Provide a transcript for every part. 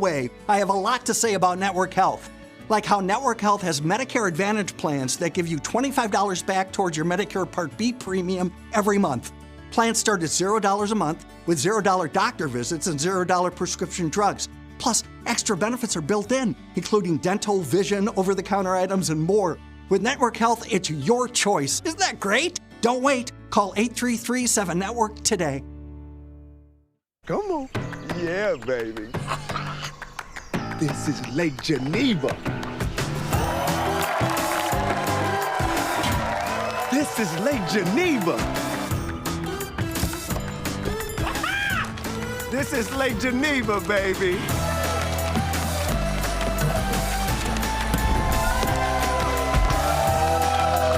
way, I have a lot to say about Network Health. Like how Network Health has Medicare Advantage plans that give you $25 back towards your Medicare Part B premium every month. Plans start at $0 a month with $0 doctor visits and $0 prescription drugs. Plus, extra benefits are built in, including dental, vision, over-the-counter items, and more. With Network Health, it's your choice. Isn't that great? Don't wait. Call 833-7-NETWORK today. Come on. Yeah, baby. This is Lake Geneva. This is Lake Geneva. This is Lake Geneva, baby.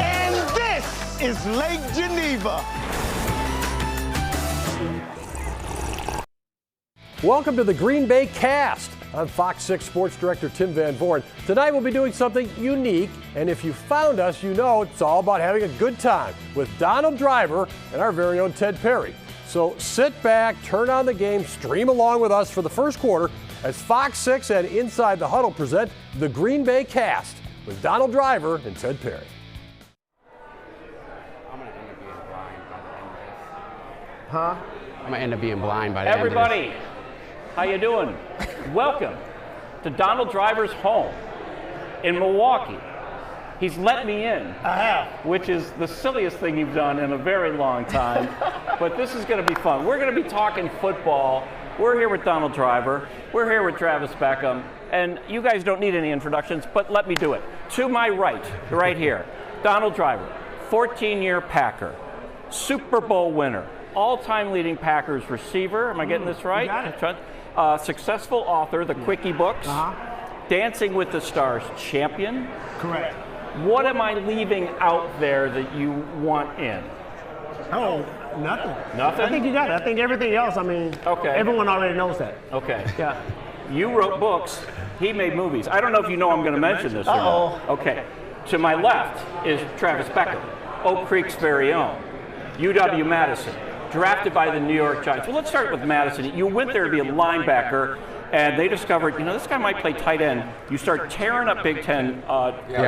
And this is Lake Geneva. Welcome to the Green Bay Cast. I'm Fox 6 Sports Director Tim Van Voorn. Tonight we'll be doing something unique, and if you found us, you know it's all about having a good time with Donald Driver and our very own Ted Perry. So sit back, turn on the game, stream along with us for the first quarter as Fox 6 and Inside the Huddle present the Green Bay Cast with Donald Driver and Ted Perry. I'm going to end up being blind by the end of this. Huh? I'm going to end up being blind by the Everybody, end of this. how you doing? Welcome to Donald Driver's home in Milwaukee. He's let me in. I have. Which is the silliest thing you've done in a very long time. But this is going to be fun. We're going to be talking football. We're here with Donald Driver. We're here with Travis Beckum. And you guys don't need any introductions, but let me do it. To my right here, Donald Driver, 14-year Packer, Super Bowl winner, all-time leading Packers receiver. Am I getting this right? You got it. Successful author, the Quickie books. Dancing with the Stars champion. Correct. What am I leaving out there that you want in? Oh, nothing. Nothing? I think you got it. I think everything else, I mean, Okay. everyone already knows that. Okay. Yeah. You wrote books. He made movies. I don't know if you know I'm going to mention this or Uh-oh. not. Okay. To my left is Travis Beckum, Oak Creek's very own, UW-Madison, drafted by the New York Giants. Well, let's start with Madison. You went there to be a linebacker, and they discovered, this guy might play tight end. You start tearing up Big Ten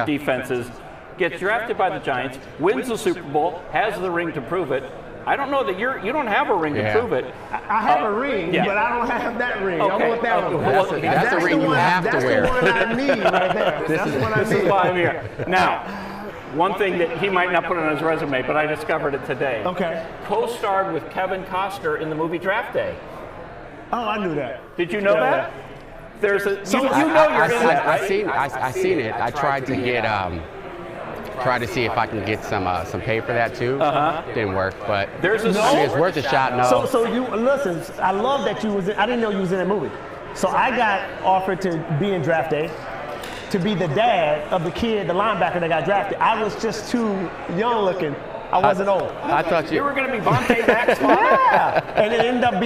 defenses, gets drafted by the Giants, wins the Super Bowl, has the ring to prove it. I don't know that you don't have a ring to prove it. I have a ring, but I don't have that ring. Okay. I want that one. That's the ring you have to wear. That's the one I need right there. That's the one I need. This is why I'm here. Now, one thing that he might not put on his resume, but I discovered it today. Okay. Co-starred with Kevin Costner in the movie Draft Day. Oh, I knew that. Did you know that? There's a. So you know you're in that, right? I seen it. I tried to get try to see if I can get some pay for that too. Didn't work, but There's a I mean, it's worth a shot. No. So you listen. I love that you was. I didn't know you was in that movie. So I got offered to be in Draft Day, to be the dad of the kid, the linebacker that got drafted. I was just too young looking. I wasn't old. I thought You were going to be Vontae Mack's father? Yeah, and it ended up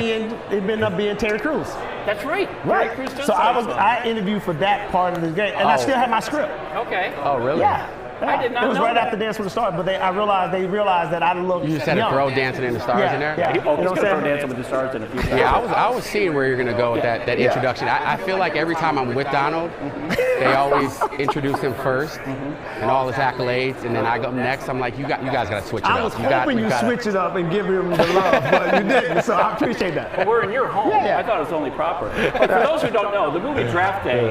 being Terry Crews. That's right. Right. Terry Crews does So play his father. I interviewed for that part of the game, and I still have my script. Okay. Oh, really? Yeah. I did not It was know right that. after Dance with the Stars, but they realized that I looked You just had young. to throw Dancing in the Stars in there? Yeah. He's going to throw saying? Dancing with the Stars in a few Yeah, I was seeing where you're going to go with that introduction. I feel like every time I'm with Donald, they always introduce him first and all his accolades, and then I go next. I'm like, you guys got to switch it up. I was hoping you switch it up and give him the love, but you didn't, so I appreciate that. Well, we're in your home. Yeah. I thought it was only proper. But for those who don't know, the movie Draft Day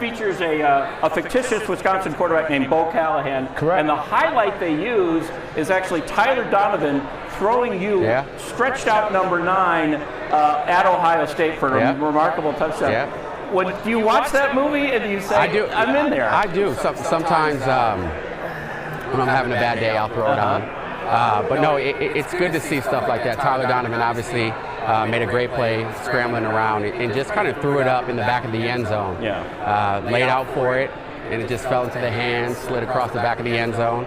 features a fictitious Wisconsin quarterback named Bo Callahan. Correct. And the highlight they use is actually Tyler Donovan throwing you stretched out number 9 at Ohio State for a remarkable touchdown. Yeah. Do you watch that movie and do you say, I do. I'm in there? I do. Sometimes when I'm having a bad day, I'll throw it on. But no, it's good to see stuff like that. Tyler Donovan obviously made a great play, scrambling around, and just kind of threw it up in the back of the end zone. Laid out for it, and it just fell into the hands, slid across the back of the end zone.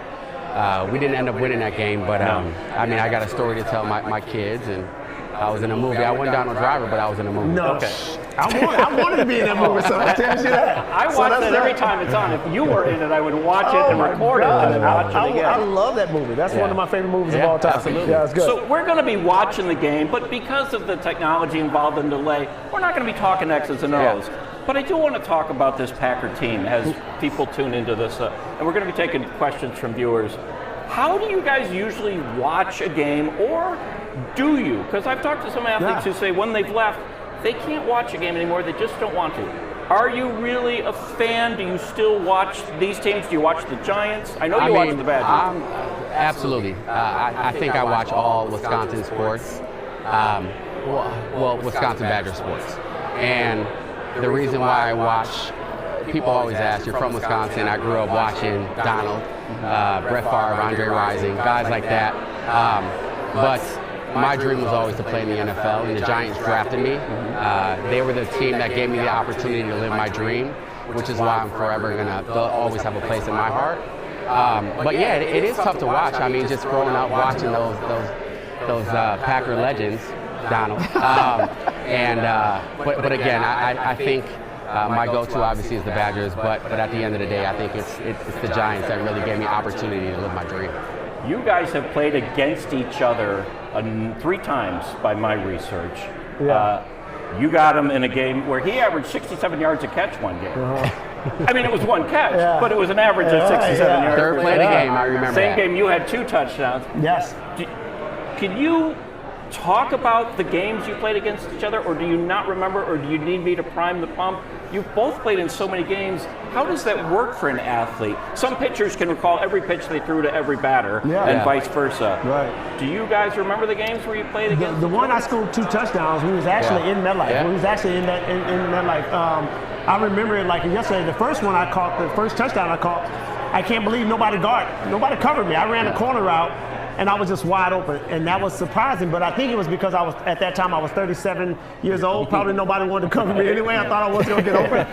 We didn't end up winning that game, but I mean, I got a story to tell my kids, and I was in a movie. I wasn't Donald Driver, but I was in a movie. No. Okay. I wanted to be in that movie, so I tell you that. I watch it every time it's on. If you were in it, I would watch it and record it and then watch it again. I love that movie. That's one of my favorite movies of all time. Absolutely. Yeah, it's good. So we're going to be watching the game, but because of the technology involved in delay, we're not going to be talking X's and O's. But I do want to talk about this Packer team as people tune into this, and we're going to be taking questions from viewers. How do you guys usually watch a game, or do you? Because I've talked to some athletes who say when they've left, they can't watch a game anymore, they just don't want to. Are you really a fan? Do you still watch these teams? Do you watch the Giants? I know you watch the Badgers. Absolutely. I think I watch all Wisconsin sports. Wisconsin Badger sports. And the reason why I watch, people always ask, you're from Wisconsin. I grew up watching Donald, Brett Favre, Andre Rising, guys like that. But my dream was always to play in the NFL, and the Giants drafted me. They were the team that gave me the opportunity to live my dream, which is why I'm forever they'll always have a place in my heart. But yeah, it is tough to watch. I mean, just growing up watching those Packer legends, Donald. But again, I think my go-to obviously is the Badgers, but at the end of the day, I think it's the Giants that really gave me opportunity to live my dream. You guys have played against each other 3 times by my research. Yeah. You got him in a game where he averaged 67 yards a catch one game. I mean, it was one catch, but it was an average of 67 yards. Third play of the game, I remember Same that. game, you had 2 touchdowns. Yes. Can you talk about the games you played against each other, or do you not remember, or do you need me to prime the pump? You've both played in so many games. How does that work for an athlete? Some pitchers can recall every pitch they threw to every batter, and vice versa. Right. Do you guys remember the games where you played against the one I scored 2 touchdowns, we was actually in MetLife. Yeah. We was actually in MetLife. I remember it like yesterday. The first one I caught, the first touchdown I caught, I can't believe nobody covered me. I ran a corner route, and I was just wide open, and that was surprising. But I think it was because at that time I was 37 years old. Probably nobody wanted to cover me anyway. I thought I was going to get open.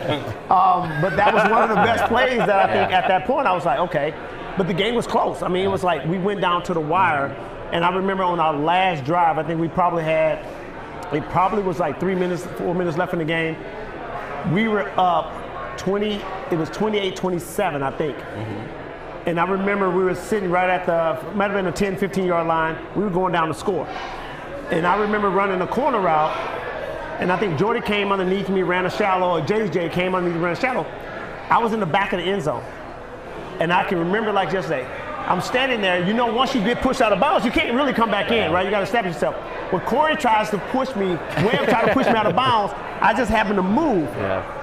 But that was one of the best plays that I think at that point I was like, okay. But the game was close. I mean, it was like we went down to the wire, and I remember on our last drive, I think we probably had, it probably was like 4 minutes left in the game. We were up 28-27, I think. And I remember we were sitting right at might have been a 10, 15-yard line. We were going down to score. And I remember running a corner route, and I think Jordy came underneath me, ran a shallow, or JJ came underneath, ran a shallow. I was in the back of the end zone. And I can remember like yesterday, I'm standing there, once you get pushed out of bounds, you can't really come back in, right? You got to establish yourself. When Corey tries to push me, Wham tried to push me out of bounds, I just happened to move.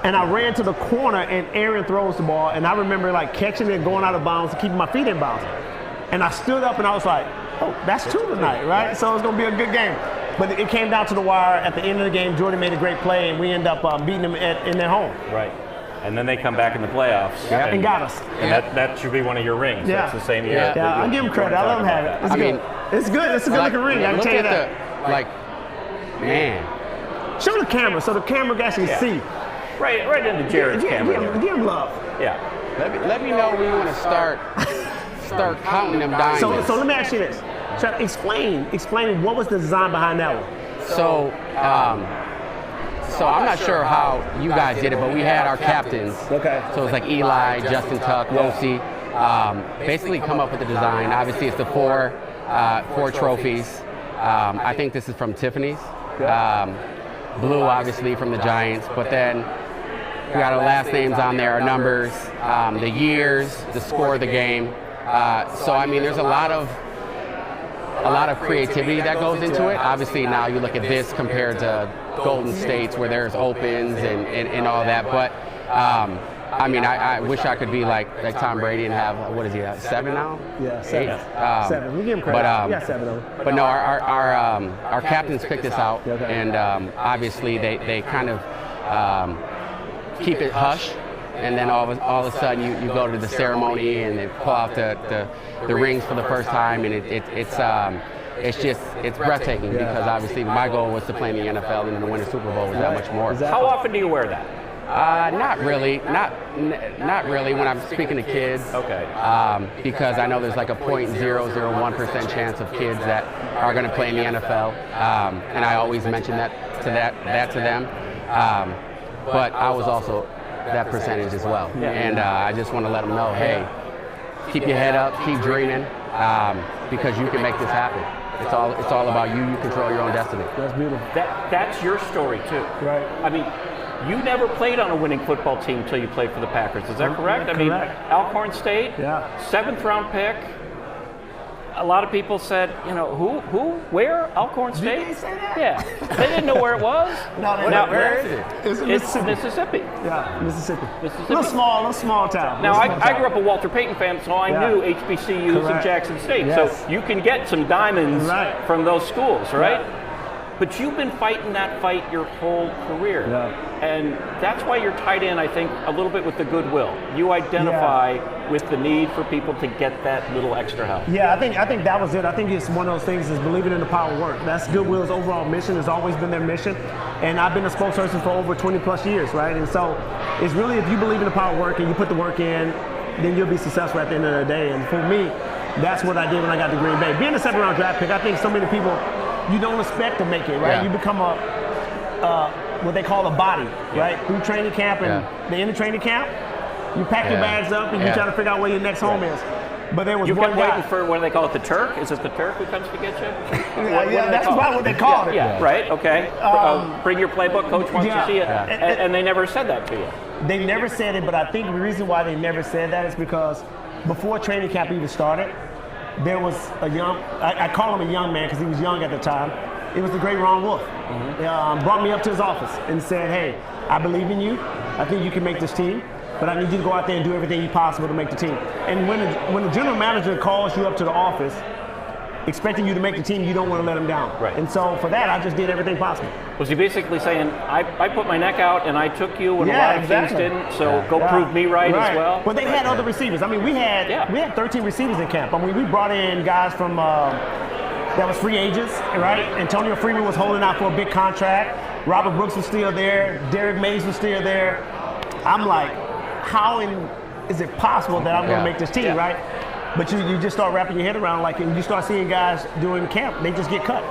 And I ran to the corner, and Aaron throws the ball, and I remember like catching it, going out of bounds, and keeping my feet in bounds. And I stood up, and I was like, oh, that's 2 tonight, right? So it's going to be a good game. But it came down to the wire. At the end of the game, Jordan made a great play, and we ended up beating them in their home. Right. And then they come back in the playoffs. And got us. And that should be one of your rings. Yeah. That's the same year. Yeah, I give him credit. I let him have it. It's good. It's good. It's a good looking ring. I can tell you that. Man. Show the camera so the camera can actually see. Right into Jared's camera. Give him love. Yeah. Let me know when you want to start counting them diamonds. So let me ask you this. Explain what was the design behind that one. So I'm not sure how you guys did it, but we had our captains. Okay. So it's like Eli, Justin Tuck, Wosey, basically come up with the design. Obviously, it's the four trophies. I think this is from Tiffany's. Blue, obviously, from the Giants. But then we got our last names on there, our numbers, the years, the score of the game. So I mean, there's a lot of creativity that goes into it. Obviously, now you look at this compared to Golden State's where there's opens and all that. But I mean, I wish I could be like Tom Brady and have, what is he, 7 now? Yeah, 7. 7. We give him credit. We got 7 of them. But no, our captains picked this out, and obviously they kind of keep it hush. And then all of a sudden you go to the ceremony and they pull out the rings for the first time, and it's breathtaking because obviously my goal was to play in the NFL, and to win a Super Bowl was that much more. How often do you wear that? Not really. Not really when I'm speaking to kids. Okay. Because I know there's like a 0.001% chance of kids that are going to play in the NFL, and I always mention that to them. But I was also that percentage as well. And I just want to let them know, hey, keep your head up, keep dreaming, because you can make this happen. It's all about you. You control your own destiny. That's beautiful. That's your story too. Right. I mean, You never played on a winning football team until you played for the Packers. Is that correct? Correct. I mean, Alcorn State, 7th round pick. A lot of people said, you know, who, where? Alcorn State? Did they say that? Yeah. They didn't know where it was. No, they Now, don't. Where is it? It's Mississippi. Yeah, Mississippi. Mississippi. Little small town. Now, I grew up a Walter Payton fan, so I knew HBCUs Correct. and Jackson State. Yes. So you can get some diamonds from those schools, right? But you've been fighting that fight your whole career. And that's why you're tied in, I think, a little bit with the goodwill. You identify with the need for people to get that little extra help. Yeah, I think that was it. I think it's one of those things is believing in the power of work. That's Goodwill's overall mission, has always been their mission. And I've been a spokesperson for over 20 plus years, right? And so it's really, if you believe in the power of work and you put the work in, then you'll be successful at the end of the day. And for me, that's what I did when I got to Green Bay. Being a 7th round draft pick, I think so many people, you don't expect to make it, right? You become what they call a body, right? Through training camp and the end of training camp, you pack your bags up and you try to figure out where your next home is. But there was one guy. Waiting for, what do they call it, the Turk? Is it the Turk who comes to get you? That's about what they call it. Yeah, right, okay. Bring your playbook, coach wants to see it. And they never said that to you. They never said it, but I think the reason why they never said that is because before training camp even started, there was a young, I call him a young man because he was young at the time. It was the great Ron Wolf. Brought me up to his office and said, hey, I believe in you. I think you can make this team, but I need you to go out there and do everything possible to make the team. And when the general manager calls you up to the office, expecting you to make the team, you don't want to let him down. Right. And so for that, I just did everything possible. Was he basically saying, I put my neck out and I took you when a lot of teams didn't, so go prove me right as well? But they had other receivers. I mean, we had 13 receivers in camp. I mean, we brought in guys from that was free agents, right? Antonio Freeman was holding out for a big contract. Robert Brooks was still there. Derek Mays was still there. I'm like, how is it possible that I'm going to make this team, right? But you just start wrapping your head around, like, and you start seeing guys during camp, they just get cut.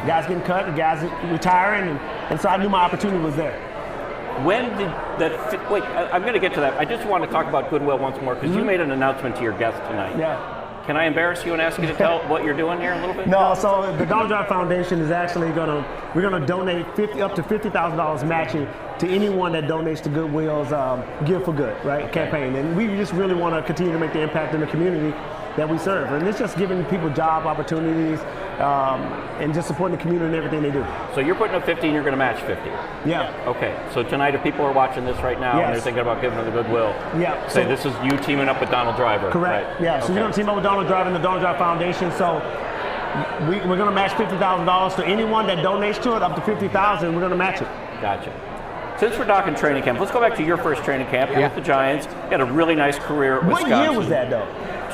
Guys getting cut, and guys retiring, and so I knew my opportunity was there. When did that, wait, I'm going to get to that. I just want to talk about Goodwill once more, because you made an announcement to your guest tonight. Yeah. Can I embarrass you and ask you to tell what you're doing here a little bit? No, so the Donald Drive Foundation is actually we're gonna donate up to $50,000 matching to anyone that donates to Goodwill's Give for Good, right, campaign. And we just really want to continue to make the impact in the community that we serve. And it's just giving people job opportunities and just supporting the community and everything they do. So you're putting up 50 and you're going to match 50? Yeah. Okay, so tonight if people are watching this right now and they're thinking about giving to the Goodwill, say this is you teaming up with Donald Driver. Correct, right? yeah. So we're going to team up with Donald Driver and the Donald Drive Foundation. So we're going to match $50,000 to anyone that donates to it, up to $50,000, we're going to match it. Gotcha. Since we're talking training camp, let's go back to your first training camp. You're with the Giants. You had a really nice career at Wisconsin. What year was that, though?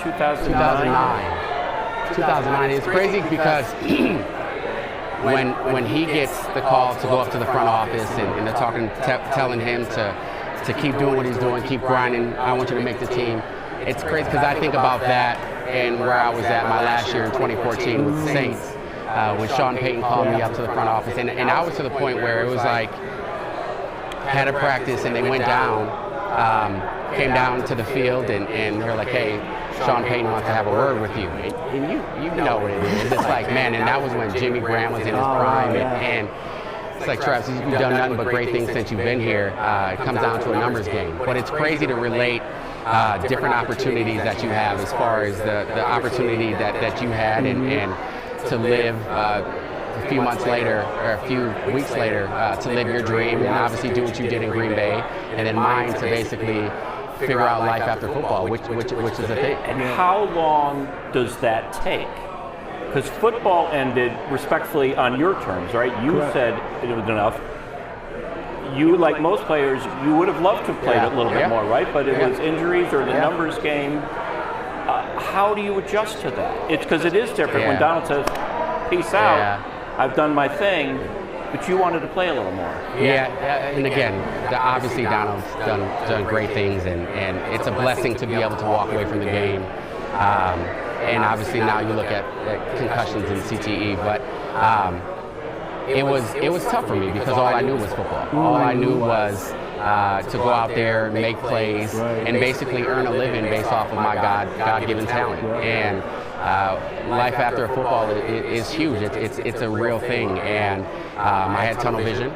2009. It's crazy because when he gets the call to go up to the front office and they're telling him to keep doing what he's doing, keep grinding, I want you to make the team. It's crazy because I think about that and where I was at my last year in 2014 with the Saints when Sean Payton called me up to the front office. And I was to the point where it was like, had a practice and they went down, came down to the field and they're like, hey, Sean Payton wants to have a word with you. And you know what it is. It's like, man, and that was when Jimmy Graham was in his prime. And it's like, Travis, you've done nothing but great things since you've been here. It comes down to a numbers game. But it's crazy to relate different opportunities that you have as far as the opportunity that you had and to live a few months later or a few weeks later to live your dream and obviously do what you did in Green Bay, and then mine to basically figure out life after football, which is a thing. And how long does that take? Because football ended respectfully on your terms, right? You said it was enough. You, like most players, you would have loved to have played a little bit more, right? But it was injuries or the numbers game. How do you adjust to that? It's because it is different when Donald says, peace out, I've done my thing, but you wanted to play a little more. And again, obviously Donald's done great things, and it's a blessing to be able to walk away from the game. And obviously now you look at concussions and CTE, but it was tough for me because all I knew was football. All I knew was to go out there, make plays, and basically earn a living based off of my God-given talent. And life after football is huge. It's a real thing, and I had tunnel vision,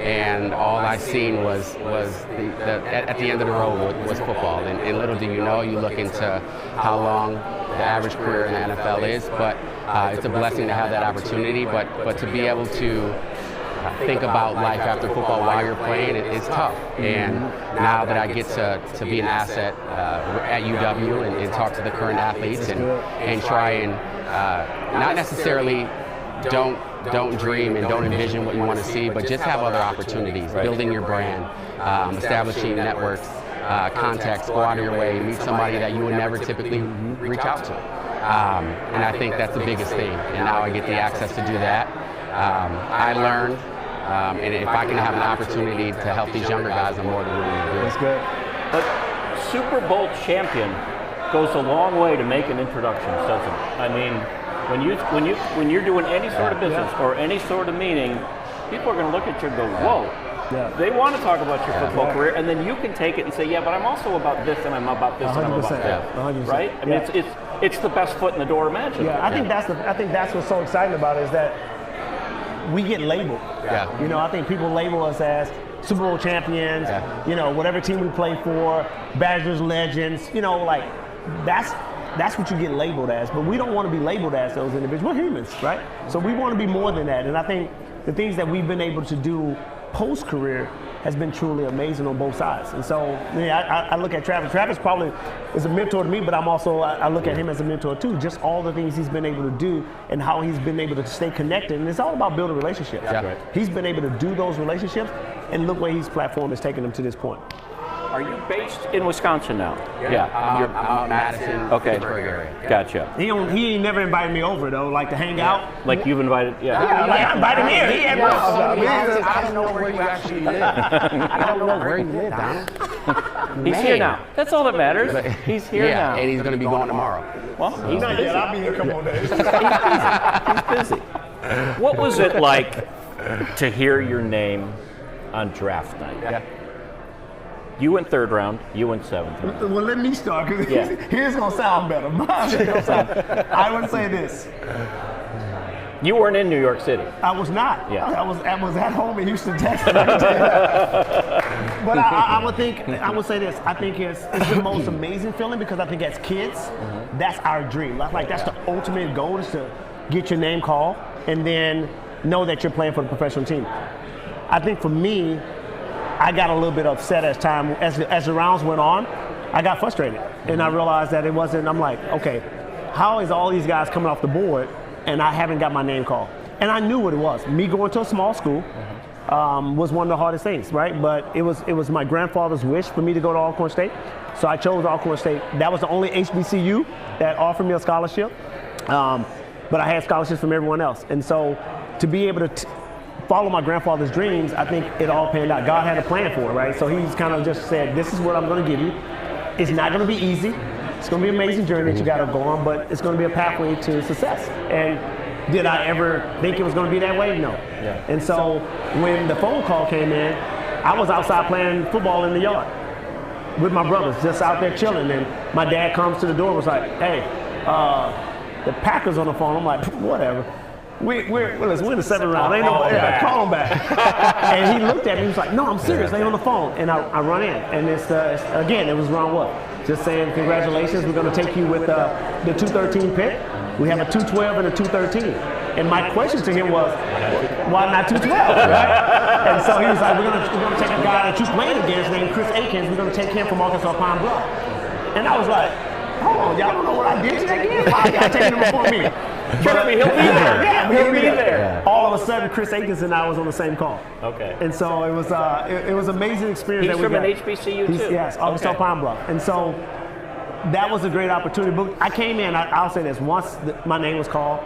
and all I seen was at the end of the road was football. And little do you know, you look into how long the average career in the NFL is, but it's a blessing to have that opportunity. But to be able to think about life after football while you're playing, it's tough. And now that I get to be an asset at UW and talk to the current athletes and try and not necessarily don't dream and don't envision what you want to see, but just have other opportunities, building your brand, establishing networks, contacts, go out of your way, meet somebody that you would never typically reach out to. And I think that's the biggest thing. And now I get the access to do that. I learned, and if I can have an opportunity to help these younger guys, I'm more than willing to do it. That's good. But Super Bowl champion goes a long way to make an introduction, doesn't it? I mean, when you're doing any sort of business or any sort of meeting, people are going to look at you and go, whoa. Yeah. They want to talk about your football career, and then you can take it and say, yeah, but I'm also about this, and I'm about this, and I'm about that. 100%. Right? I mean, it's the best foot in the door imaginable. Yeah, I think that's what's so exciting about it, is that we get labeled. Yeah. You know, I think people label us as Super Bowl champions, you know, whatever team we play for, Badgers legends, you know, like that's what you get labeled as. But we don't want to be labeled as those individuals. We're humans, right? So we want to be more than that. And I think the things that we've been able to do post-career has been truly amazing on both sides. And so I look at Travis. Travis probably is a mentor to me, but I look at him as a mentor too. Just all the things he's been able to do and how he's been able to stay connected. And it's all about building relationships. Yeah. Right. He's been able to do those relationships, and look where his platform has taken him to this point. Are you based in Wisconsin now? Yeah. I'm Madison, Pittsburgh area. Gotcha. He ain't never invited me over though, like to hang out. Like you've invited, Yeah, like I invited him here. He had I don't know where you actually live. I don't know where you live, Donald. He's here now. That's all that matters. He's here now. And he's going to be going tomorrow. Well, he's not yet. I'll be here a couple of days. He's busy. What was it like to hear your name on draft night? Yeah. You went third round, you went seventh round. Well, let me start, because here's going to sound better. I would say this. You weren't in New York City. I was not. Yeah. I was at home in Houston, Texas. But I would say this. I think it's the most amazing feeling, because I think as kids, that's our dream. Like that's the ultimate goal, is to get your name called and then know that you're playing for the professional team. I think for me, I got a little bit upset as the rounds went on. I got frustrated, and I realized that it wasn't. I'm like, okay, how is all these guys coming off the board and I haven't got my name called? And I knew what it was. Me going to a small school was one of the hardest things, right? But it was my grandfather's wish for me to go to Alcorn State, so I chose Alcorn State. That was the only HBCU that offered me a scholarship, but I had scholarships from everyone else, and so to be able to follow my grandfather's dreams, I think it all panned out. God had a plan for it, right? So he's kind of just said, this is what I'm going to give you. It's not going to be easy. It's going to be an amazing journey that you got to go on, but it's going to be a pathway to success. And did I ever think it was going to be that way? No. Yeah. And so when the phone call came in, I was outside playing football in the yard with my brothers, just out there chilling. And my dad comes to the door and was like, hey, the Packers on the phone. I'm like, whatever. We're in the seventh round. Ain't no, call him back. And he looked at me. He was like, "No, I'm serious. They on the phone." And I run in, and it's again, it was round one. Just saying, congratulations. We're going to take you with the 213 pick. We have a 212 and a 213. And my question to him was, why not 212? Right? And so he was like, we're going to take a guy that you played against named Chris Akins. We're going to take him from Arkansas Pine Bluff. And I was like, hold on, y'all don't know what I did to that kid? Why y'all taking him before me? Trust me, he'll be there. Yeah, he'll be there. All of a sudden, Chris Akins and I was on the same call. Okay. And so it was an amazing experience. He's from an HBCU too. Yes, Arkansas Pine Bluff. And so that was a great opportunity. But I came in. I'll say this: once my name was called,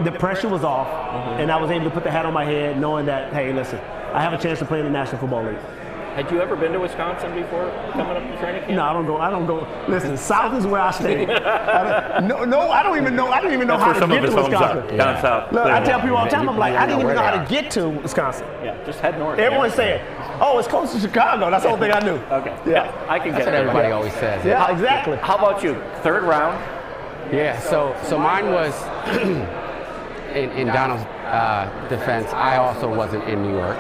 the pressure was off, and I was able to put the hat on my head, knowing that, hey, listen, I have a chance to play in the National Football League. Had you ever been to Wisconsin before coming up to training camp? No, I don't go. Listen, South is where I stay. I don't even know how to get to Wisconsin. Down south. Look, I tell people all the time, I'm like, I didn't even know how to get to Wisconsin. Yeah, just head north. Everyone's saying, oh, it's close to Chicago. That's the only thing I knew. Okay. Yeah. I can get That's what everybody always says. Yeah, exactly. How about you? Third round? Yeah, so mine was in Donald's defense, I also wasn't in New York.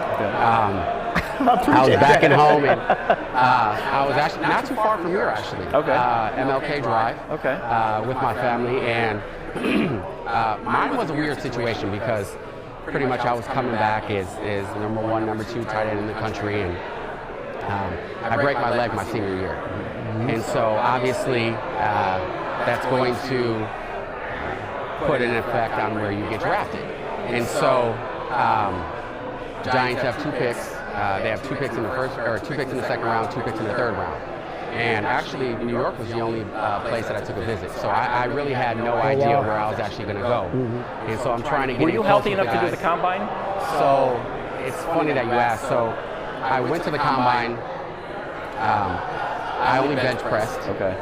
I was back at home, and I was actually not too far from here, actually. Okay. MLK Drive. Okay. With my family, and mine was a weird situation because pretty much I was coming back as number 1, number 2 tight end in the country, and I break my leg my senior year, and so obviously that's going to put an effect on where you get drafted. And so Giants have 2 picks. They have 2 picks in the first, or 2 picks in the second round, 2 picks in the third round. And actually, New York was the only place that I took a visit. So I really had no idea where I was actually going to go. And so I'm trying to get. Were you healthy enough to do the combine? So it's funny that you asked. So I went to the combine. I only bench pressed. Okay.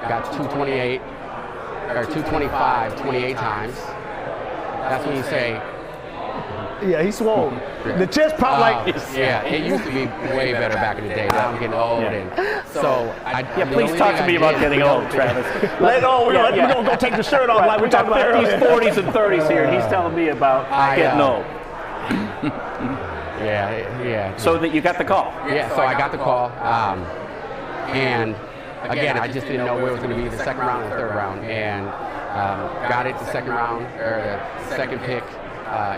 Got 228 or 225, 28 times. That's when you say. Yeah, he's swole. The chest pop like. Yeah, it used to be way better back in the day. Now I'm getting old, and so please talk to me about getting old, Travis. We're gonna go take the shirt off like we talked about earlier. He's 40s and 30s here, and he's telling me about getting old. Yeah. So that you got the call. Yeah, so I got the call, and again, I just didn't know where it was going to be, the second round or the third round, and got it the second round, or the second pick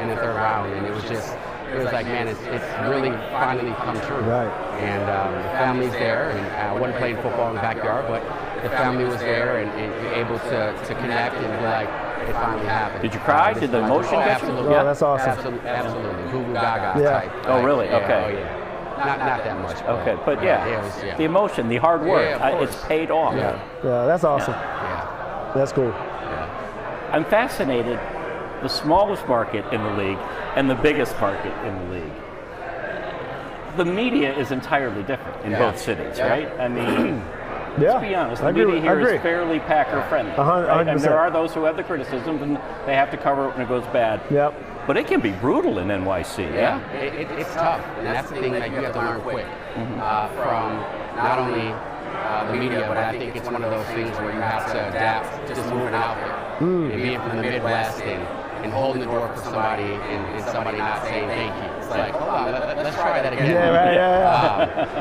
in the third round, and it was like, man, it's really finally come true. Right. And the family's there, and I wasn't playing football in the backyard, but the family was there and able to connect and be like, it finally happened. Did you cry? Did the emotion get you? Absolutely. Oh, that's awesome. Absolutely. Goo goo gaga type. Oh, really? Yeah, okay. Oh, yeah. Not that much. Okay, but yeah, the emotion, the hard work, it's paid off. Yeah, that's awesome. Yeah. That's cool. Yeah. I'm fascinated. The smallest market in the league and the biggest market in the league. The media is entirely different in both cities, right? I mean, let's be honest, the media here is fairly Packer friendly. Right? And there are those who have the criticisms and they have to cover it when it goes bad. Yep. But it can be brutal in NYC, yeah? It's tough, and that's the thing that you have to learn quick from not only the media, but I think it's one of those things where you have to adapt just moving out there. And being from the Midwest and holding the door for somebody and somebody not saying thank you. It's like, hold on, let's try that again.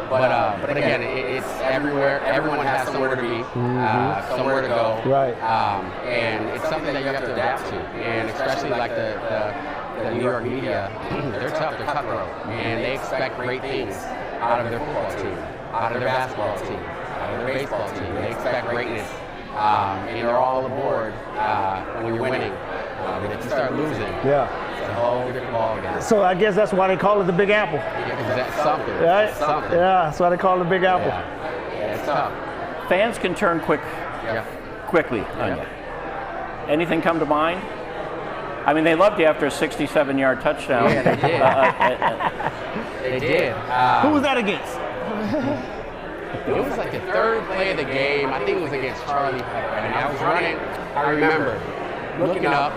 But again, it's everywhere. Everyone has somewhere to be, somewhere to go. Right. And it's something that you have to adapt to. And especially like the New York media, they're tough, they're cutthroat. And they expect great things out of their football team, out of their basketball team, out of their baseball team. They expect greatness. And they're all aboard when you're winning. But if you start losing, it's a whole different ball game. So I guess that's why they call it the Big Apple. Yeah, because that's something. Right? It's something. Yeah, that's why they call it the Big Apple. Yeah, it's tough. Fans can turn quickly on you. Anything come to mind? I mean, they loved you after a 67-yard touchdown. Yeah, they did. They did. Who was that against? It was like the third play of the game. I think it was against Charlie. And I was running. I remember looking up,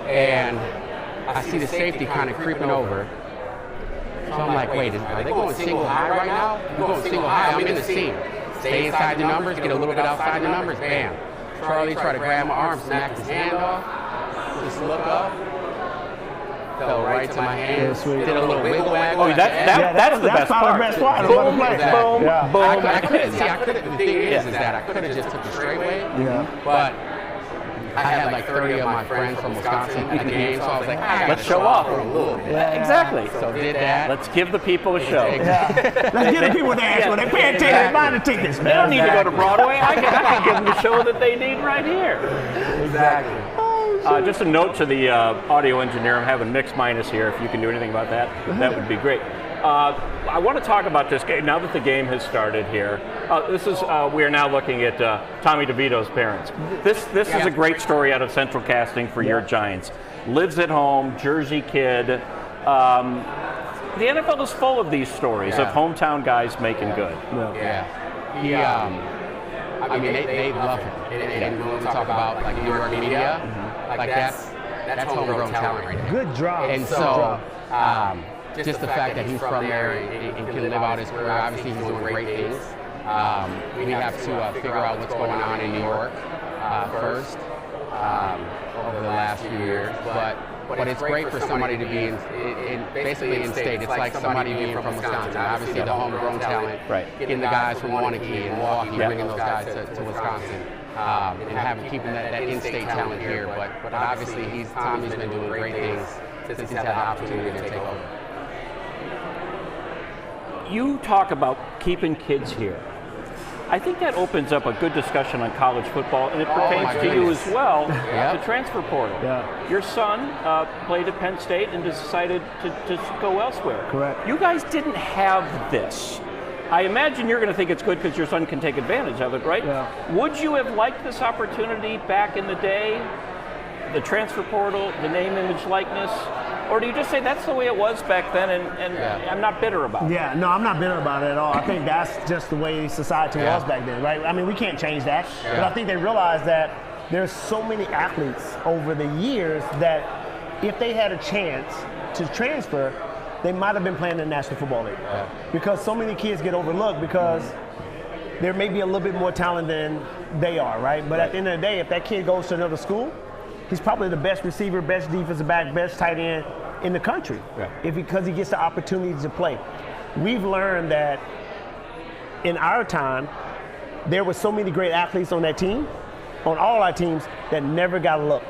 and I see the safety kind of creeping over. So I'm like, wait, are they going single high right now? We're going single high. I'm in the seam. Stay inside the numbers, get a little bit outside the numbers. Bam. Charlie tried to grab my arm, smacked his hand off. Just look up. Fell right to my hands. Did a little wiggle waggle. Oh, that's the best part. Boom, boom. I couldn't see. The thing is that I could have just took the straightaway. But I had like 30 of my friends from Wisconsin at the game, so I was like, let's show off. Exactly. So did that. Let's give the people a show. Let's give the people the ass when they pay attention. They buy the tickets. They don't need to go to Broadway. I can give them the show that they need right here. Exactly. Just a note to the audio engineer, I'm having mix minus here. If you can do anything about that, that would be great. I want to talk about this game now that the game has started here. We are now looking at Tommy DeVito's parents. This is a great story out of Central Casting for your Giants. Lives at home, Jersey kid. The NFL is full of these stories of hometown guys making good. I mean, they love him. And when we talk about like New York media, like that's homegrown talent right there. Good drop. And so, just the fact that he's from there and can live out his career, obviously he's doing great things. We have to figure out what's going on in New York first over the last few years. But but it's great for somebody to be basically in state. It's like somebody being from Wisconsin. Obviously, the homegrown talent, getting the guys from Wanakee and Milwaukee, bringing those guys to Wisconsin, and keeping that in-state talent here. But obviously, Tommy's been doing great things since he's had the opportunity to take over. You talk about keeping kids here. I think that opens up a good discussion on college football, and it pertains to you as well, the transfer portal. Yeah. Your son played at Penn State and decided to go elsewhere. Correct. You guys didn't have this. I imagine you're going to think it's good because your son can take advantage of it, right? Yeah. Would you have liked this opportunity back in the day? The transfer portal, the name, image, likeness? Or do you just say that's the way it was back then and I'm not bitter about it? Yeah, no, I'm not bitter about it at all. I think that's just the way society was back then, right? I mean, we can't change that. But I think they realized that there's so many athletes over the years that if they had a chance to transfer, they might have been playing in the National Football League. Because so many kids get overlooked because there may be a little bit more talent than they are, right? But at the end of the day, if that kid goes to another school, he's probably the best receiver, best defensive back, best tight end in the country, because he gets the opportunity to play. We've learned that in our time, there were so many great athletes on that team, on all our teams, that never got a look.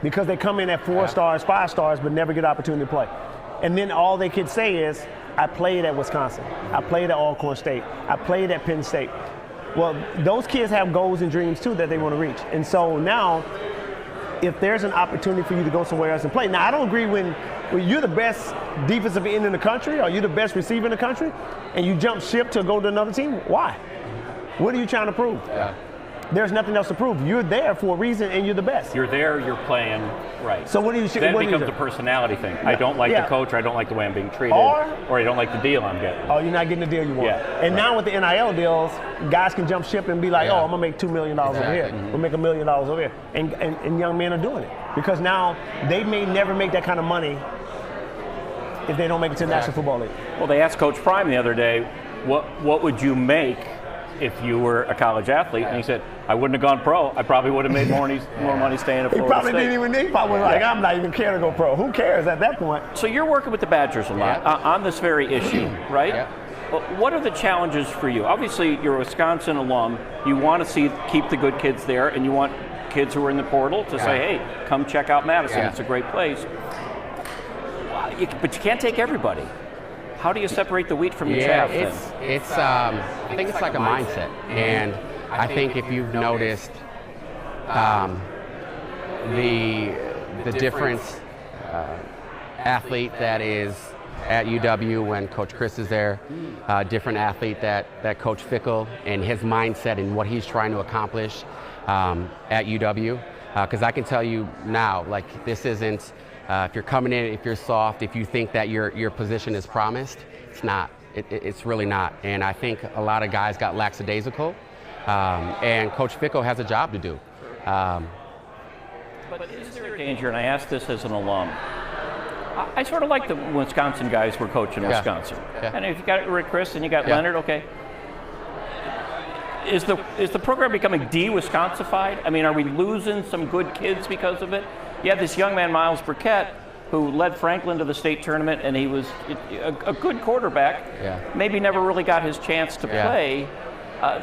Because they come in at 4 stars, 5 stars, but never get an opportunity to play. And then all they could say is, I played at Wisconsin, I played at Alcorn State, I played at Penn State. Well, those kids have goals and dreams too that they want to reach. And so now, if there's an opportunity for you to go somewhere else and play. Now, I don't agree when you're the best defensive end in the country or you're the best receiver in the country and you jump ship to go to another team. Why? What are you trying to prove? There's nothing else to prove. You're there for a reason and you're the best. You're there, you're playing right. So what do you Then it becomes a personality thing. I don't like the coach, or I don't like the way I'm being treated, or I don't like the deal I'm getting. Oh, you're not getting the deal you want. And now with the NIL deals, guys can jump ship and be like, oh, I'm going to make $2 million over here. We'll make $1 million over here. And young men are doing it. Because now they may never make that kind of money if they don't make it to the National Football League. Well, they asked Coach Prime the other day, what would you make if you were a college athlete? And he said, I wouldn't have gone pro. I probably would have made more money staying at Florida He probably State. didn't even need. Probably like, I'm not even care to go pro. Who cares at that point? So you're working with the Badgers a lot on this very issue, right? Well, what are the challenges for you? Obviously, you're a Wisconsin alum. You want to keep the good kids there, and you want kids who are in the portal to say, hey, come check out Madison. It's a great place. But you can't take everybody. How do you separate the wheat from the chaff? I think it's like a mindset, and I think if you've noticed the different athlete that is at UW when Coach Chris is there, different athlete that Coach Fickle and his mindset and what he's trying to accomplish at UW, because I can tell you now, like, this isn't. If you're coming in, if you're soft, if you think that your position is promised, it's not. It's really not. And I think a lot of guys got lackadaisical, and Coach Fickle has a job to do. But is there a danger, and I ask this as an alum, I sort of like the Wisconsin guys who were coaching Wisconsin. And if you got Rick Chris and you got Leonard, okay. Is the program becoming de-Wisconsified? I mean, are we losing some good kids because of it? You had this young man, Miles Burkett, who led Franklin to the state tournament, and he was a good quarterback. Maybe never really got his chance to play.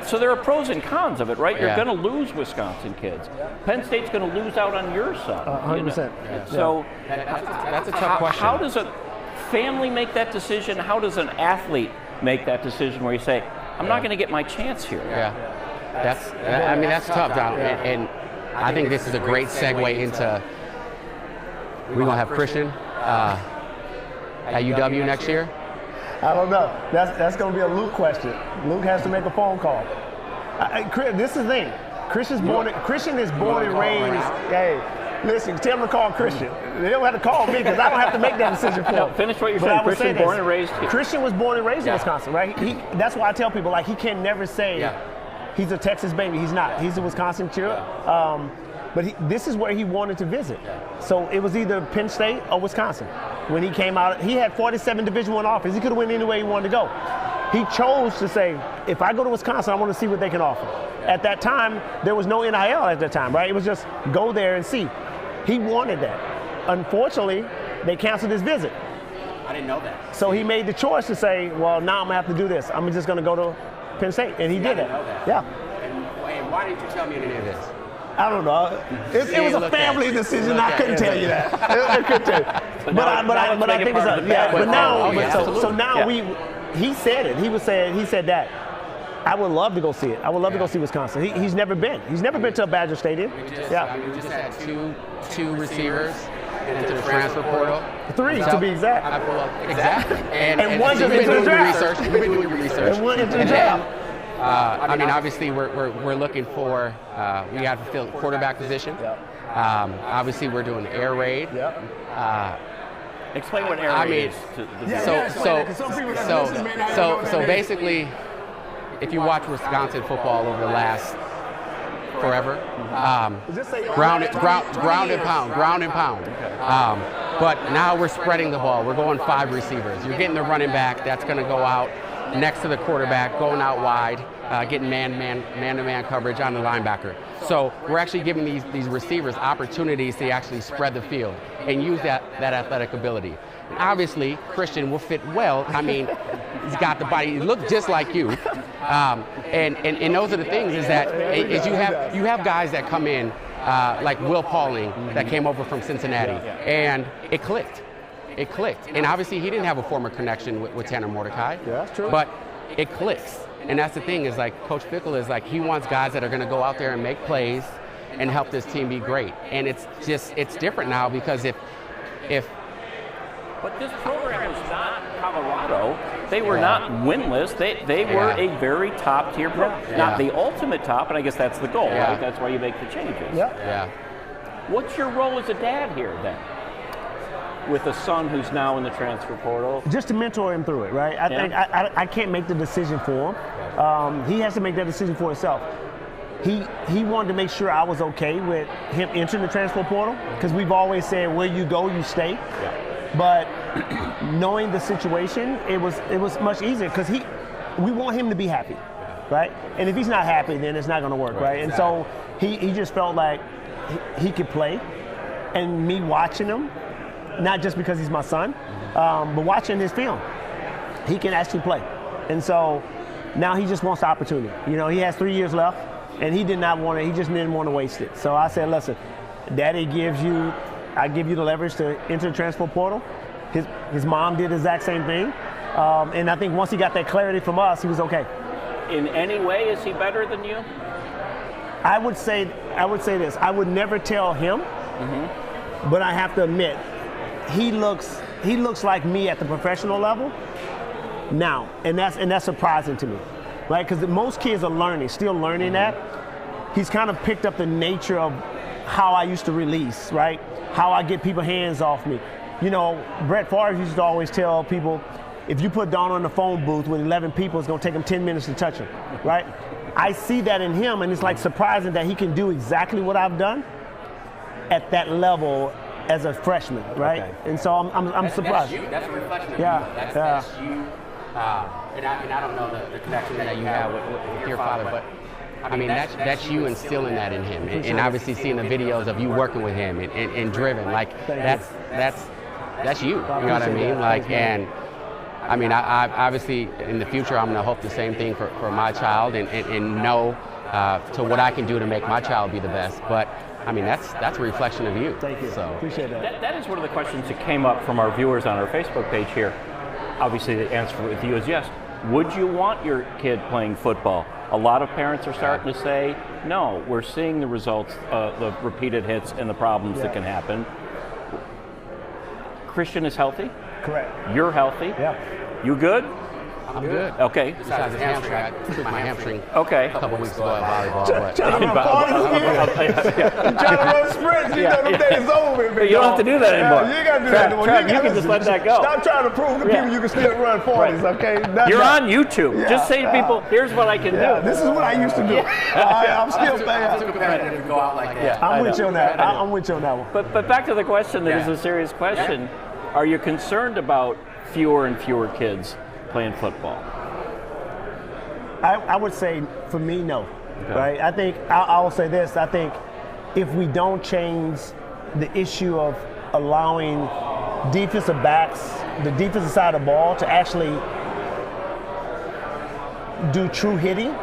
So there are pros and cons of it, right? You're going to lose Wisconsin kids. Penn State's going to lose out on your son. 100%. So that's a tough question. How does a family make that decision? How does an athlete make that decision where you say, I'm not going to get my chance here? That's tough, Donald. And I think this is a great segue into. We're going to have Christian at UW next year? I don't know. That's going to be a Luke question. Luke has to make a phone call. This is the thing. Christian is born and raised. Hey, listen, tell him to call Christian. They don't have to call me because I don't have to make that decision for him. Finish what you're saying. Christian born and raised here. Christian was born and raised in Wisconsin, right? That's why I tell people, like, he can never say he's a Texas baby. He's not. He's a Wisconsin kid. But this is where he wanted to visit. So it was either Penn State or Wisconsin. When he came out, he had 47 Division I offers. He could have went anywhere he wanted to go. He chose to say, if I go to Wisconsin, I want to see what they can offer. At that time, there was no NIL at that time, right? It was just go there and see. He wanted that. unfortunately, they canceled his visit. I didn't know that. So he made the choice to say, well, now I'm going to have to do this. I'm just going to go to Penn State. And he did I it. didn't know that. Yeah. And why didn't you tell me any of this? I don't know. It was a family decision. I couldn't tell you that. I couldn't tell you. But I think it's a, yeah. But now, so now he said it. He said that. I would love to go see it. I would love to go see Wisconsin. He's never been. He's never been to a Badger Stadium. We just had two receivers into the transfer portal. 3 to be exact. Exactly. And one just into the draft. We've been doing your research. And one into the draft. I mean, obviously, we're looking for, we have to fill the quarterback position. Obviously, we're doing the air raid. Explain what air raid is. So basically, if you watch Wisconsin football over the last forever, ground and pound. But now we're spreading the ball. We're going 5 receivers. You're getting the running back that's going to go out next to the quarterback, going out wide, getting man-to-man coverage on the linebacker. So we're actually giving these receivers opportunities to actually spread the field and use that athletic ability. And obviously, Christian will fit well. I mean, he's got the body. He looks just like you. And those are the things is that is you have guys that come in like Will Pauling that came over from Cincinnati, and it clicked. It clicked. And obviously, he didn't have a former connection with Tanner Mordecai. Yeah, that's true. But it clicks. And that's the thing is like Coach Fickle is like he wants guys that are going to go out there and make plays and help this team be great. And it's different now because if But this program was not Colorado. They were not winless. They were a very top-tier program. Not the ultimate top, but I guess that's the goal, right? That's why you make the changes. Yeah. What's your role as a dad here, then? With a son who's now in the transfer portal? Just to mentor him through it, right? I think I can't make the decision for him. He has to make that decision for himself. He wanted to make sure I was okay with him entering the transfer portal because we've always said where you go, you stay. But knowing the situation, it was much easier because we want him to be happy, right? And if he's not happy, then it's not going to work, right? And so he just felt like he could play, and me watching him, not just because he's my son, but watching his film, he can actually play. And so now he just wants the opportunity. You know, he has 3 years left, and he just didn't want to waste it. So I said, listen, Daddy I give you the leverage to enter the transfer portal. His mom did the exact same thing. And I think once he got that clarity from us, he was okay. In any way, is he better than you? I would say this. I would never tell him, but I have to admit, he looks like me at the professional level now, and that's surprising to me, right? Because most kids are still learning that. He's kind of picked up the nature of how I used to release, right? How I get people hands off me. You know, Brett Favre used to always tell people, if you put Donald in the phone booth with 11 people, it's going to take him 10 minutes to touch him, right? I see that in him, and it's like surprising that he can do exactly what I've done at that level as a freshman, right? Okay. And so I'm surprised. That's you. That's a reflection of you. That's you. And I don't know the connection that you have with your father, but I mean that's you instilling that in him, and obviously seeing the videos of you working with him and driven, like that's you. You know what I mean? Like, and I mean, I obviously in the future I'm gonna hope the same thing for my child and know to what I can do to make my child be the best. But I mean, that's a reflection of you. Thank you. So appreciate that. That is one of the questions that came up from our viewers on our Facebook page here. Obviously, the answer with you is yes. Would you want your kid playing football? A lot of parents are starting to say, no, we're seeing the results, the repeated hits and the problems that can happen. Christian is healthy? Correct. You're healthy? Yeah. You good? I'm good. Okay. Besides the hamstring, I took my hamstring a couple weeks ago at volleyball. Trying to run sprints, you know them days over. You don't have to do that anymore. You ain't got to do that anymore. You can just let that go. Stop trying to prove to people you can still run 40s, okay? You're on YouTube. Just say to people, here's what I can do. This is what I used to do. I'm still fast. Too competitive to go out like that. I'm with you on that. I'm with you on that one. But back to the question that is a serious question. Are you concerned about fewer and fewer kids playing football? I would say, for me, no. Okay. Right? I think, I will say this, I think if we don't change the issue of allowing defensive backs, the defensive side of the ball, to actually do true hitting,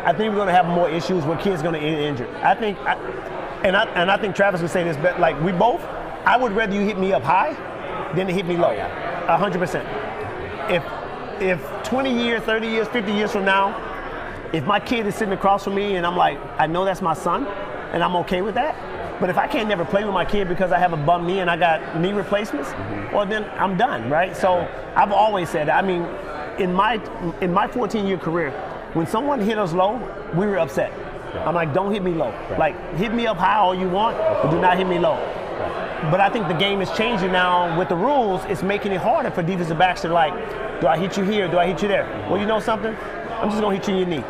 I think we're going to have more issues where kids are going to get injured. I think Travis would say this, but like we both, I would rather you hit me up high than to hit me low. 100%. If 20 years, 30 years, 50 years from now, if my kid is sitting across from me and I'm like, I know that's my son, and I'm okay with that. But if I can't never play with my kid because I have a bum knee and I got knee replacements, well then I'm done, right? So I've always said that. I mean, in my 14-year career, when someone hit us low, we were upset. I'm like, don't hit me low. Like, hit me up high all you want, but do not hit me low. But I think the game is changing now with the rules. It's making it harder for defensive backs to like, do I hit you here? Do I hit you there? Well, you know something? I'm just going to hit you in your knee.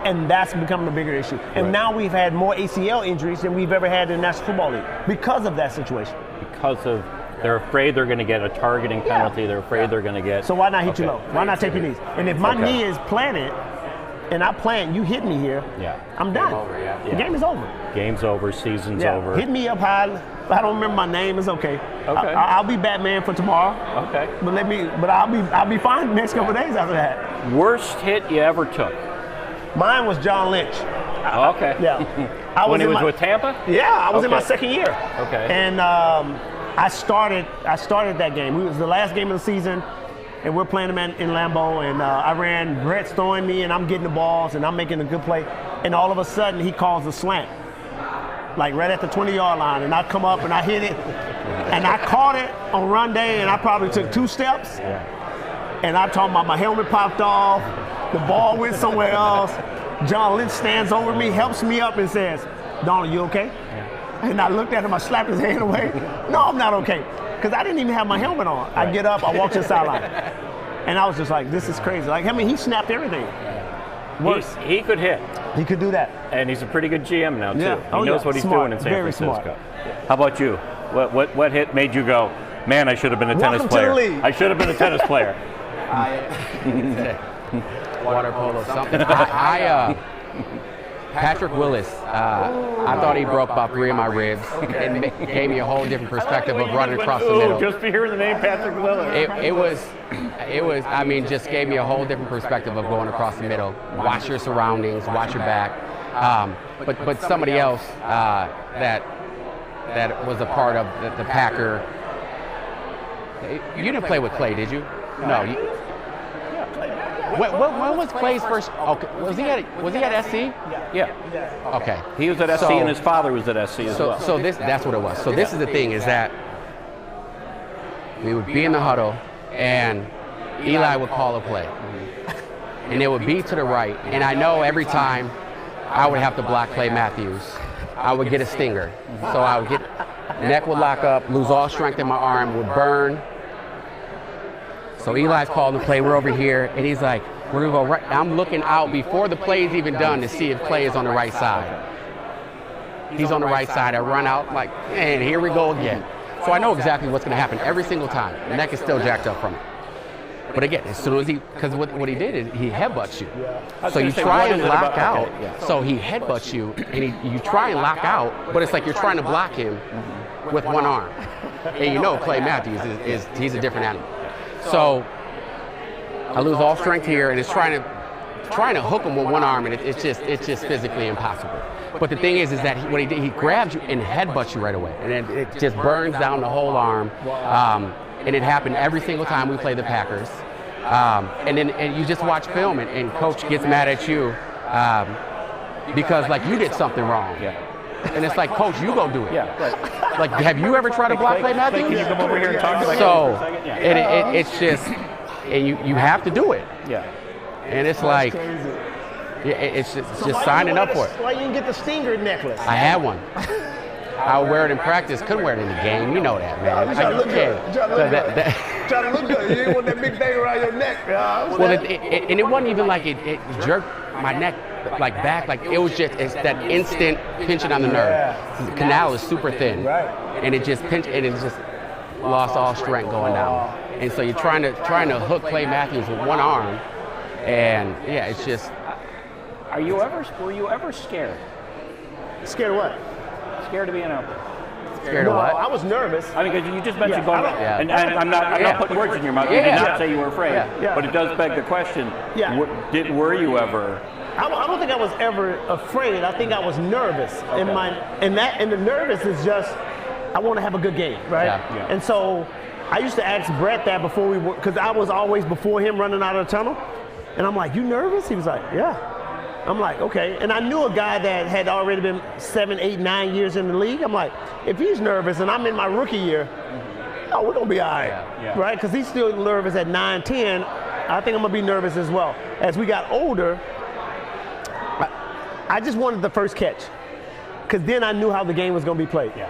And that's becoming a bigger issue. And now we've had more ACL injuries than we've ever had in the National Football League because of that situation. Because of, they're afraid they're going to get a targeting penalty. They're afraid they're going to get. So why not hit you low? Why not take your knees? And if my knee is planted, and I plant, you hit me here, I'm done. The game is over. Game's over, season's over. Hit me up high. I don't remember my name, it's okay. I'll be Batman for tomorrow. Okay. But I'll be fine the next couple of days after that. Worst hit you ever took? Mine was John Lynch. Okay. Yeah. When he was with Tampa? Yeah, I was in my second year. Okay. And I started that game. It was the last game of the season. And we're playing them in Lambeau, and I ran, Brett's throwing me, and I'm getting the balls, and I'm making a good play. And all of a sudden, he calls a slant, like right at the 20-yard line, and I come up and I hit it, and I caught it on run day, and I probably took 2 steps, and I'm talking about my helmet popped off, the ball went somewhere else. John Lynch stands over me, helps me up, and says, "Donald, you okay?" And I looked at him, I slapped his hand away. No, I'm not okay. Because I didn't even have my helmet on. I get up, I walk to the sideline. And I was just like, this is crazy. Like, I mean, he snapped everything. Worse. He could hit. He could do that. And he's a pretty good GM now, too. Yeah. He knows what he's doing in San Francisco. How about you? What hit made you go, man, I should have been a tennis player. To the league. I should have been a tennis player. Water polo, something. Patrick Willis, I thought he broke about 3 of my ribs. It gave me a whole different perspective of running across the middle. Just to hear the name Patrick Willis. It was, I mean, just gave me a whole different perspective of going across the middle. Watch your surroundings, watch your back. But somebody else that was a part of the Packer, you didn't play with Clay, did you? No. When was Clay's first? Okay, was he at SC? Yeah. Okay. He was at SC, and his father was at SC as well. So that's what it was. So this is the thing, is that we would be in the huddle, and Eli would call a play, and it would be to the right. And I know every time I would have to block Clay Matthews, I would get a stinger. So I would neck would lock up, lose all strength in my arm, would burn. So Eli's calling the play, we're over here, and he's like, we're gonna go right. I'm looking out before the play's even done to see if Clay is on the right side. He's on the right side, I run out, like, and here we go again. So I know exactly what's gonna happen every single time. The neck is still jacked up from it. But again, as soon as because what he did is he headbutts you. So you try and lock out, so he headbutts you, and you try and lock out, but it's like you're trying to block him with one arm. And you know Clay Matthews he's a different animal. So I lose all strength here, and it's trying to hook him with one arm, and it's just physically impossible. But the thing is that what he did, he grabs you and headbutts you right away, and it just burns down the whole arm. And it happened every single time we play the Packers. And you just watch film, and coach gets mad at you because like you did something wrong. And it's like, coach, you go do it. Like, have you ever tried to block Clay Matthews? Can you come over here and talk to So it's just, and you have to do it. And it's like, it's just signing up for it. Why you didn't get the stinger necklace? I had one. I would wear it in practiise, couldn't wear it in the game. You know that, man. Trying to look good. Trying to look good. You didn't want that big thing around your neck. Well, and it wasn't even like it jerked my neck like back. Like it was just that instant pinching on the nerve. The canal is super thin, and it just pinched, and it just lost all strength going down. And so you're trying to hook Clay Matthews with one arm, and yeah, it's just. Were you ever scared? Scared of what? Scared of being out there? Scared No, of what? I was nervous. I mean, because you just mentioned Yeah, going, Yeah. and I'm not putting words in your mouth. You did not say you were afraid, Yeah. but it does beg the question. Yeah. Were you ever? I don't think I was ever afraid. I think I was nervous. Okay. And the nervous is just, I want to have a good game, right? Yeah. And so I used to ask Brett that before because I was always before him running out of the tunnel. And I'm like, you nervous? He was like, yeah. I'm like, okay. And I knew a guy that had already been 7, 8, 9 years in the league. I'm like, if he's nervous and I'm in my rookie year, oh, we're going to be all right, Yeah. right? Because he's still nervous at 9, 10. I think I'm going to be nervous as well. As we got older, I just wanted the first catch because then I knew how the game was going to be played. Yeah.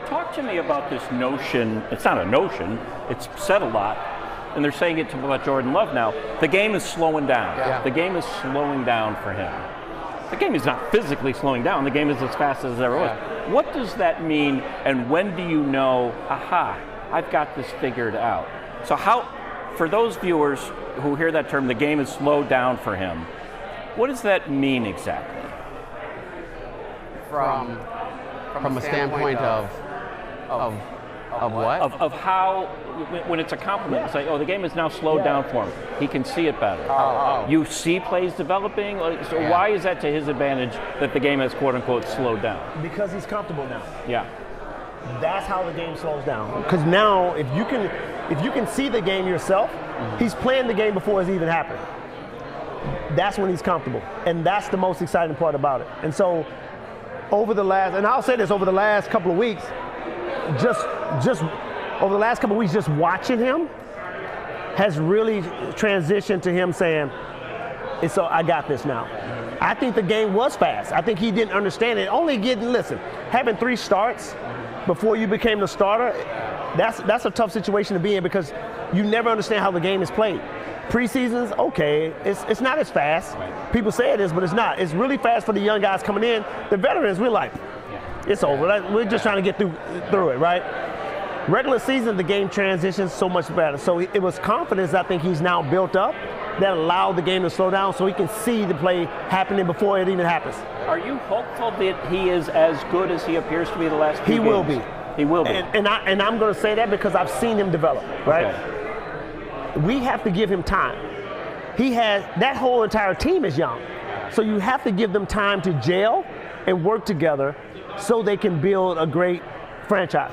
Talk to me about this notion. It's not a notion. It's said a lot. And they're saying it about Jordan Love now. The game is slowing down. Yeah. The game is slowing down for him. The game is not physically slowing down. The game is as fast as it ever was. What does that mean, and when do you know, aha, I've got this figured out? So how, for those viewers who hear that term, the game is slowed down for him, what does that mean exactly? From a standpoint of what? Of how, when it's a compliment, it's like, oh, the game is now slowed down for him. He can see it better. You see plays developing. So why is that to his advantage that the game has quote unquote slowed down? Because he's comfortable now. Yeah. That's how the game slows down. Because now, if you can see the game yourself, he's playing the game before it's even happened. That's when he's comfortable, and that's the most exciting part about it. And so, over the last couple of weeks, just over the last couple of weeks, just watching him has really transitioned to him saying, "So I got this now." I think the game was fast. I think he didn't understand it. Having 3 starts before you became the starter, that's a tough situation to be in because you never understand how the game is played. Preseasons, okay, it's not as fast. Right. People say it is, but it's not. It's really fast for the young guys coming in. The veterans, we're like, it's over. We're just trying to get through it, right? Regular season, the game transitions so much better. So it was confidence I think he's now built up that allowed the game to slow down so he can see the play happening before it even happens. Are you hopeful that he is as good as he appears to be the last few games? He will be. He will be. And I'm going to say that because I've seen him develop, right? Okay. We have to give him time. That whole entire team is young. So you have to give them time to gel and work together so they can build a great franchise.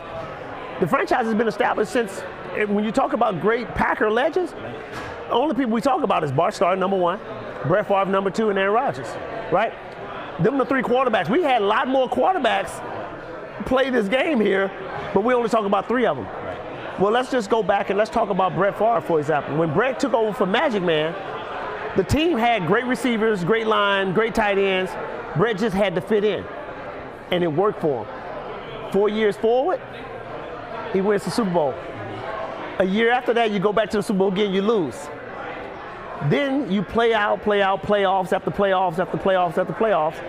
The franchise has been established since, when you talk about great Packer legends, the only people we talk about is Bart Starr, number 1, Brett Favre, number 2, and Aaron Rodgers, right? Them the 3 quarterbacks. We had a lot more quarterbacks play this game here, but we only talk about 3 of them. Well, let's just go back and let's talk about Brett Favre, for example. When Brett took over for Magic Man, the team had great receivers, great line, great tight ends. Brett just had to fit in, and it worked for him. 4 years forward, he wins the Super Bowl. A year after that, you go back to the Super Bowl again, you lose. Then you play out, playoffs after playoffs after playoffs after playoffs.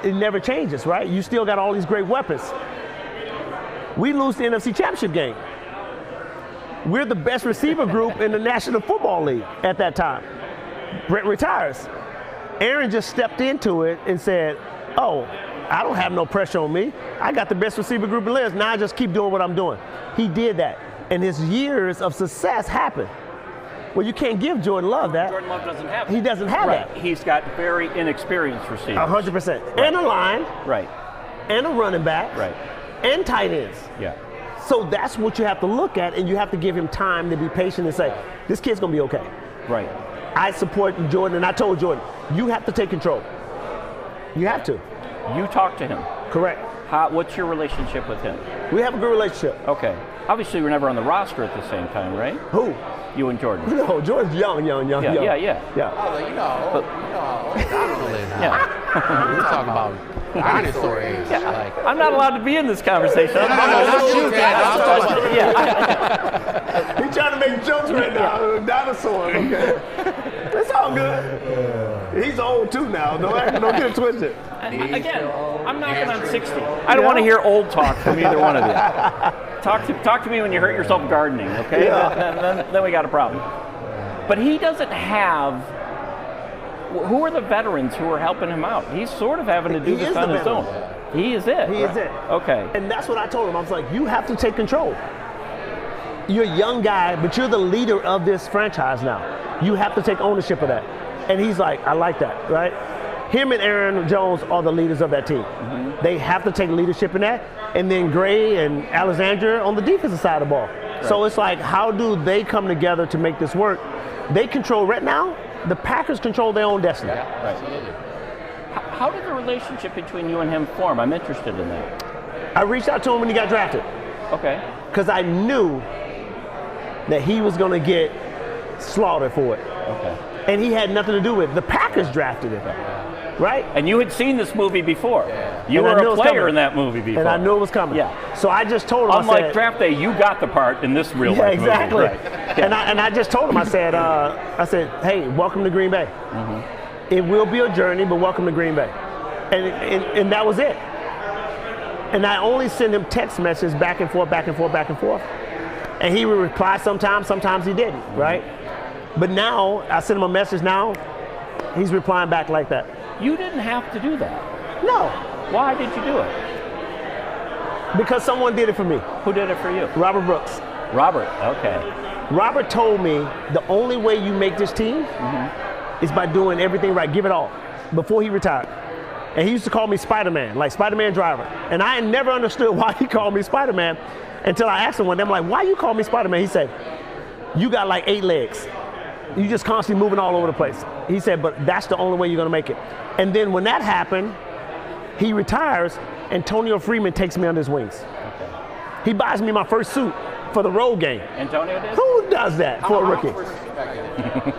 It never changes, right? You still got all these great weapons. We lose the NFC Championship game. We're the best receiver group in the National Football League at that time. Brett retires. Aaron just stepped into it and said, oh, I don't have no pressure on me. I got the best receiver group in the league. Now I just keep doing what I'm doing. He did that. And his years of success happened. Well, you can't give Jordan Love that. Jordan Love doesn't have that. He doesn't have that. He's got very inexperienced receivers. 100%. Right. And a line. Right. And a running back. Right. And tight ends. Yeah. So that's what you have to look at, and you have to give him time to be patient and say, this kid's going to be okay. Right. I support Jordan, and I told Jordan, you have to take control. You have to. You talk to him. Correct. What's your relationship with him? We have a good relationship. Okay. Obviously, we're never on the roster at the same time, right? Who? You and Jordan. No, Jordan's young. Yeah. Oh, Donald is. Yeah. We talk about dinosaur age. Yeah. Like, I'm not allowed to be in this conversation. He's trying to make jokes right now. Dinosaurs. Okay. It's all good. He's old too now. Don't get it twisted. Again, I'm knocking on 60. I don't want to hear old talk from either one of you. Talk to me when you hurt yourself gardening, okay? Yeah. Then we got a problem. But he doesn't have. Who are the veterans who are helping him out? He's sort of having to do this on his own. He is it. He is it. Okay. And that's what I told him. I was like, you have to take control. You're a young guy, but you're the leader of this franchise now. You have to take ownership of that. And he's like, I like that, right? Him and Aaron Jones are the leaders of that team. Mm-hmm. They have to take leadership in that. And then Gray and Alexandria on the defensive side of the ball. Right. So it's like, how do they come together to make this work? They control, right now, the Packers control their own destiny. Yeah, absolutely. How did the relationship between you and him form? I'm interested in that. I reached out to him when he got drafted. Okay. Because I knew that he was going to get slaughtered for it. Okay. And he had nothing to do with it. The Packers drafted him. Right? And you had seen this movie before. You were a player in that movie before. And I knew it was coming. Yeah. So I just told him, unlike draft day, you got the part in this real life movie. Exactly. Right. Yeah. And I just told him, I said, hey, welcome to Green Bay. Mm-hmm. It will be a journey, but welcome to Green Bay. And that was it. And I only send him text messages back and forth. And he would reply sometimes he didn't, mm-hmm. right? But now, I send him a message now, he's replying back like that. You didn't have to do that. No. Why did you do it? Because someone did it for me. Who did it for you? Robert Brooks. Robert, okay. Robert told me the only way you make this team mm-hmm. is by doing everything right, give it all, before he retired. And he used to call me Spider-Man, like Spider-Man driver. And I never understood why he called me Spider-Man until I asked him one day, I'm like, why you call me Spider-Man? He said, you got like 8 legs. You just constantly moving all over the place. He said, but that's the only way you're gonna make it. And then when that happened, he retires, Antonio Freeman takes me under his wings. Okay. He buys me my first suit for the road game. Antonio did? Who does that for a rookie?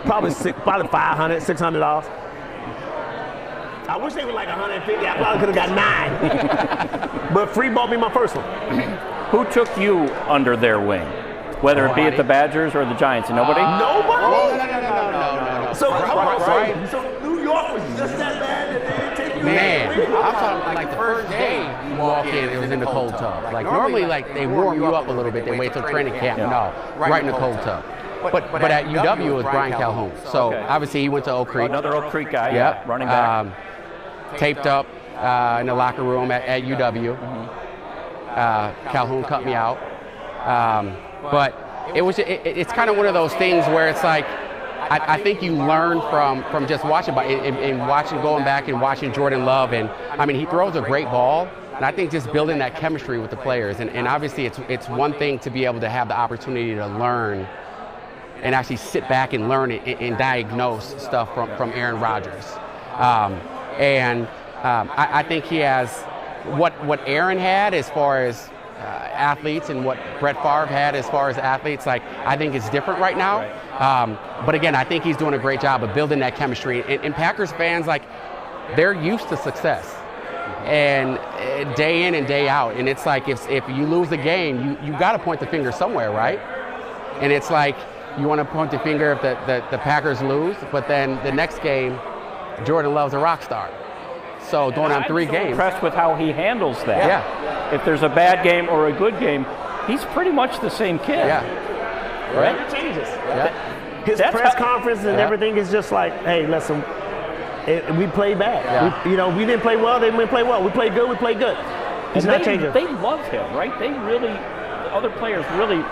Probably $500, $600. I wish they were like 150. I probably could have got 9. But Free bought me my first one. Who took you under their wing? Whether it be at the Badgers or the Giants? Nobody? Nobody? No. So New York was just that bad that they didn't take you. Man, I'm talking like the first day you walk in, it was in the cold tub. Like normally, like they warm you up a little bit. They wait till training camp. No, right in the cold tub. But at UW it was Brian Calhoun. So obviously he went to Oak Creek. Another Oak Creek guy. Yeah, running back. Taped up in the locker room at UW. Mm-hmm. Calhoun cut me out. But it's kind of one of those things where it's like, I think you learn from just watching, going back and watching Jordan Love. And I mean, he throws a great ball. And I think just building that chemistry with the players. And obviously it's one thing to be able to have the opportunity to learn and actually sit back and learn it and diagnose stuff from Aaron Rodgers. I think he has what Aaron had as far as athletes and what Brett Favre had as far as athletes. Like, I think it's different right now. But again, I think he's doing a great job of building that chemistry. And Packers fans, like, they're used to success. And day in and day out. And it's like, if you lose the game, you got to point the finger somewhere, right? And it's like, you want to point the finger if the Packers lose, but then the next game, Jordan Love's a rock star. So going on 3 games. I'm impressed with how he handles that. Yeah. If there's a bad game or a good game, he's pretty much the same kid. Yeah. Right? It changes. Yeah. His press conference and everything is just like, hey, listen, we played bad. Yeah. We didn't play well, they didn't play well. We played good, we played good. He's not changing. They love him, right? They really, other players really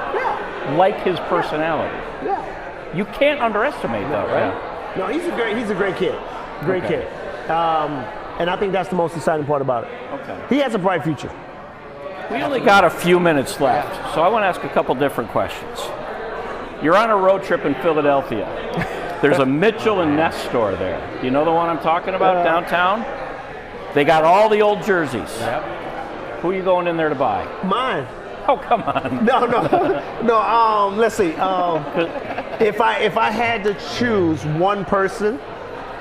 like his personality. Yeah. You can't underestimate that, right? No, he's a great kid. Great kid. And I think that's the most exciting part about it. Okay. He has a bright future. We only got a few minutes left, so I want to ask a couple different questions. You're on a road trip in Philadelphia. There's a Mitchell and Ness store there. Do you know the one I'm talking about downtown? They got all the old jerseys. Yep. Who are you going in there to buy? Mine. Oh, come on. No. Let's see. If I had to choose one person.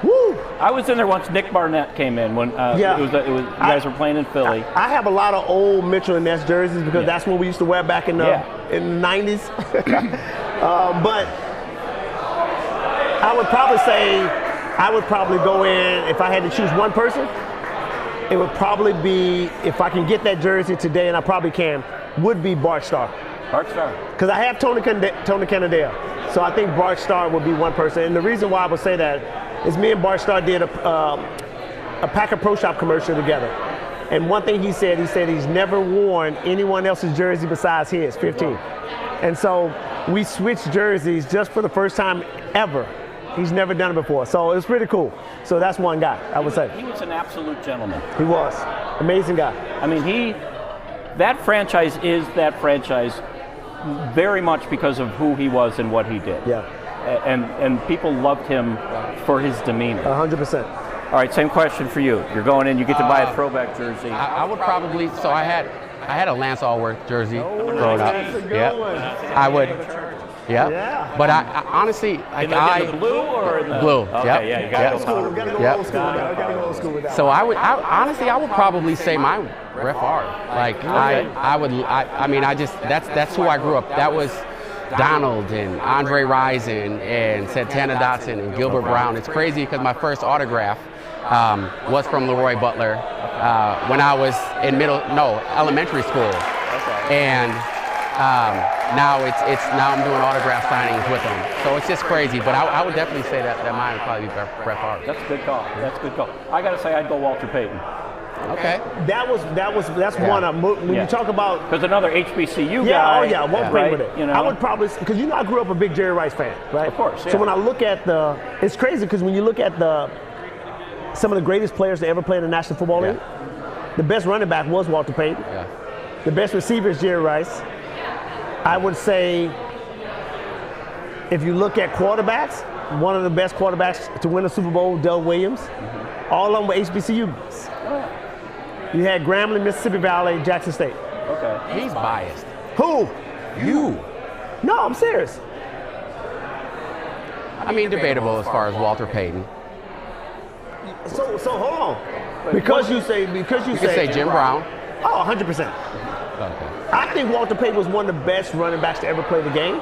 Woo! I was in there once. Nick Barnett came in when you guys were playing in Philly. I have a lot of old Mitchell and Ness jerseys because that's what we used to wear back in the 90s. But I would probably go in, if I had to choose one person, it would probably be, if I can get that jersey today, and I probably can, would be Bart Starr. Bart Starr. Because I have Tony Cannondale. So I think Bart Starr would be one person. And the reason why I would say that is me and Bart Starr did a Packer Pro Shop commercial together. And one thing he said he's never worn anyone else's jersey besides his, 15. And so we switched jerseys just for the first time ever. He's never done it before. So it's pretty cool. So that's one guy, I would say. He was an absolute gentleman. He was. Amazing guy. I mean, that franchise is that franchise very much because of who he was and what he did. Yeah. And people loved him for his demeanor. 100%. All right, same question for you. You're going in, you get to buy a throwback jersey. I would probably, so I had a Lance Allworth jersey growing up. That's a good Yeah, one. I would. Yeah. Yeah. But I honestly, In the blue or in the blue? Okay, Yep. yeah, you got to We go. gotta go Yep. old school with that. We gotta go old school with that. So I would probably say my Ref R. Like I mean, that's who I grew up. That was Donald and Andre Rison and Santana Dotson and Gilbert Brown. It's crazy because my first autograph was from Leroy Butler when I was in elementary school. And now I'm doing autograph signings with them. So it's just crazy. But I would definitely say that mine would probably be Ref R. That's a good call. That's a good call. I got to say, I'd go Walter Payton. Okay. That's one of when you talk about. Because another HBCU Yeah, guy. oh yeah, one thing with it. You know? I would probably, because I grew up a big Jerry Rice fan, right? Of course, yeah. So when I look at it's crazy because when you look at some of the greatest players to ever play in the National Football League, the best running back was Walter Payton. Yeah. The best receiver is Jerry Rice. I would say, if you look at quarterbacks, one of the best quarterbacks to win a Super Bowl, Doug Williams. All of them were HBCUs. You had Grambling, Mississippi Valley, Jackson State. Okay. He's biased. Who? You. No, I'm serious. I mean, debatable as far as Walter Payton. So hold on. Because you say You could say Jim Brown. Oh, 100%. Okay. I think Walter Payton was one of the best running backs to ever play the game.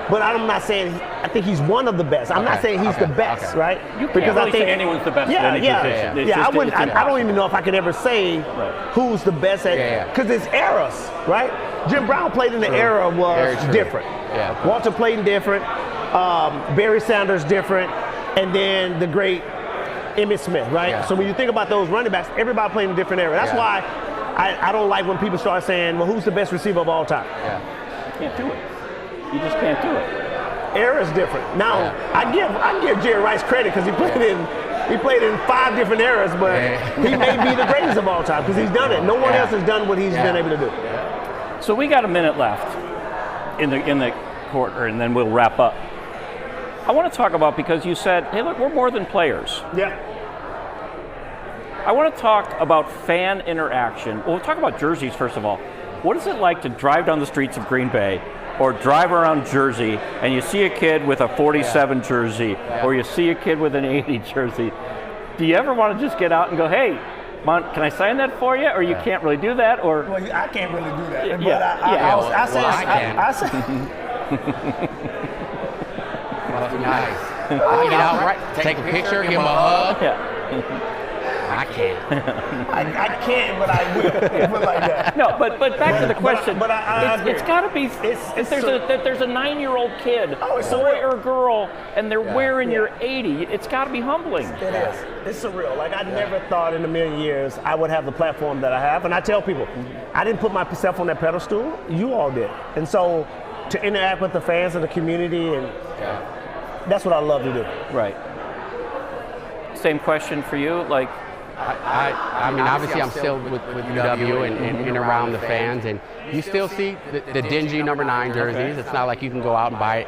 But I'm not saying, I think he's one of the best. I'm not saying he's the best, right? You can't really say anyone's the best at any position. It's Yeah, just- I don't even know if I could ever say who's the best at, because it's eras, right? Jim Brown played in the era was different. Yeah. Walter Payton different, Barry Sanders different, and then the great Emmitt Smith, right? Yeah. So when you think about those running backs, everybody played in a different era. That's why I don't like when people start saying, well, who's the best receiver of all time? Yeah. You can't do it. You just can't do it. Era's different. Now, I give Jerry Rice credit because he played in 5 different eras, but he may be the greatest of all time because he's done it. No one else has done what he's been able to do. So we got a minute left in the quarter, and then we'll wrap up. I want to talk about, because you said, hey, look, we're more than players. Yeah. I want to talk about fan interaction. Well, we'll talk about jerseys first of all. What is it like to drive down the streets of Green Bay or drive around Jersey and you see a kid with a 47 jersey or you see a kid with an 80 jersey? Do you ever want to just get out and go, hey, can I sign that for you? Or you can't really do that? Or Well, I can't really do that. Yeah. I say, Well, nice. I get out, right? Take a picture, give him a hug. yeah. I can't. I can't, but I will. Put it like that. No, but back to the question. But I agree. It's got to be. If there's a 9-year-old kid, it's boy surreal. or girl, and they're wearing your 80, it's got to be humbling. It is. It's surreal. Like, I never thought in a million years I would have the platform that I have. And I tell people, I didn't put myself on that pedestal. You all did. And so to interact with the fans of the community, and that's what I love to do. Right. Same question for you. Like, I mean, obviously, I'm still with UW and around the fans, and you still see the dingy number 9 jerseys. It's not like you can go out and buy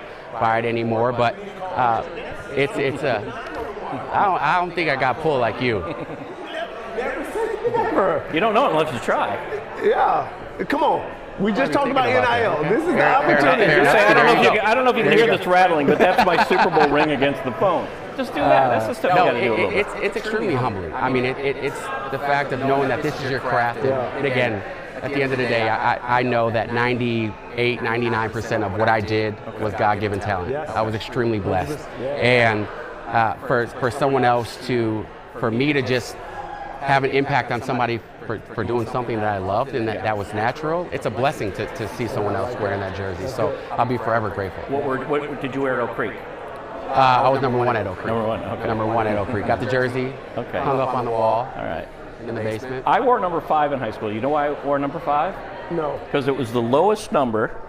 it anymore, but I don't think I got pulled like you. you don't know unless you try. Yeah. Come on. We just talked about NIL. This is the opportunity. I don't know if you can hear this rattling, but that's my Super Bowl ring against the phone. Just do that. That's the stuff you got to do. It's extremely humbling. I mean, it's the fact of knowing that this is your craft. And again, at the end of the day, I know that 98, 99% of what I did was God-given talent. I was extremely blessed. And for someone else for me to just have an impact on somebody for doing something that I loved and that was natural, it's a blessing to see someone else wearing that jersey. So I'll be forever grateful. What did you wear at Oak Creek? I was number 1 at Oak Creek. Number 1, okay. Number 1 at Oak Creek. Got the jersey, hung up on the wall. All right. in the basement. I wore number 5 in high school. You know why I wore number 5? No. Because it was the lowest number,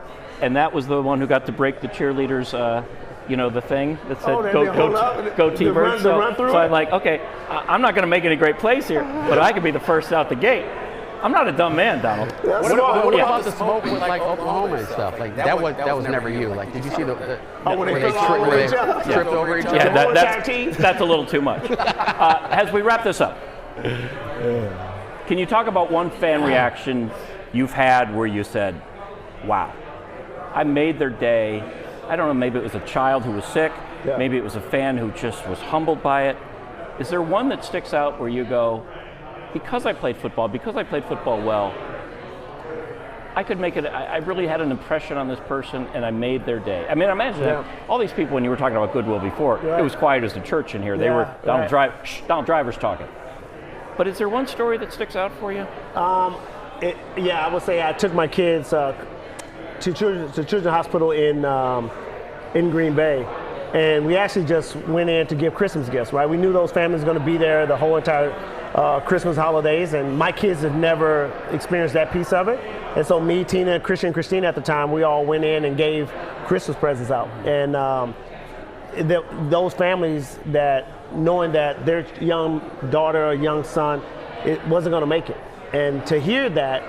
and that was the one who got to break the cheerleaders, the thing that said go T-Birds. So I'm like, okay, I'm not going to make any great plays here, but I could be the first out the gate. I'm not a dumb man, Donald. What about the smoke with like Oklahoma and stuff? Like that was never you. Like, did you see where they tripped over each other? Yeah, that's a little too much. As we wrap this up, can you talk about one fan reaction you've had where you said, "Wow, I made their day"? I don't know. Maybe it was a child who was sick. Yeah. Maybe it was a fan who just was humbled by it. Is there one that sticks out where you go, because I played football well, I could make it, I really had an impression on this person and I made their day. I mean, imagine that. All these people, when you were talking about goodwill before, it was quiet as the church in here. They were Donald Driver's talking. But is there one story that sticks out for you? I would say I took my kids to Children's Hospital in Green Bay. And we actually just went in to give Christmas gifts, right? We knew those families were going to be there the whole entire Christmas holidays, and my kids have never experienced that piece of it. And so me, Tina, Christian, and Christine at the time, we all went in and gave Christmas presents out. And those families that, knowing that their young daughter or young son, it wasn't going to make it. And to hear that,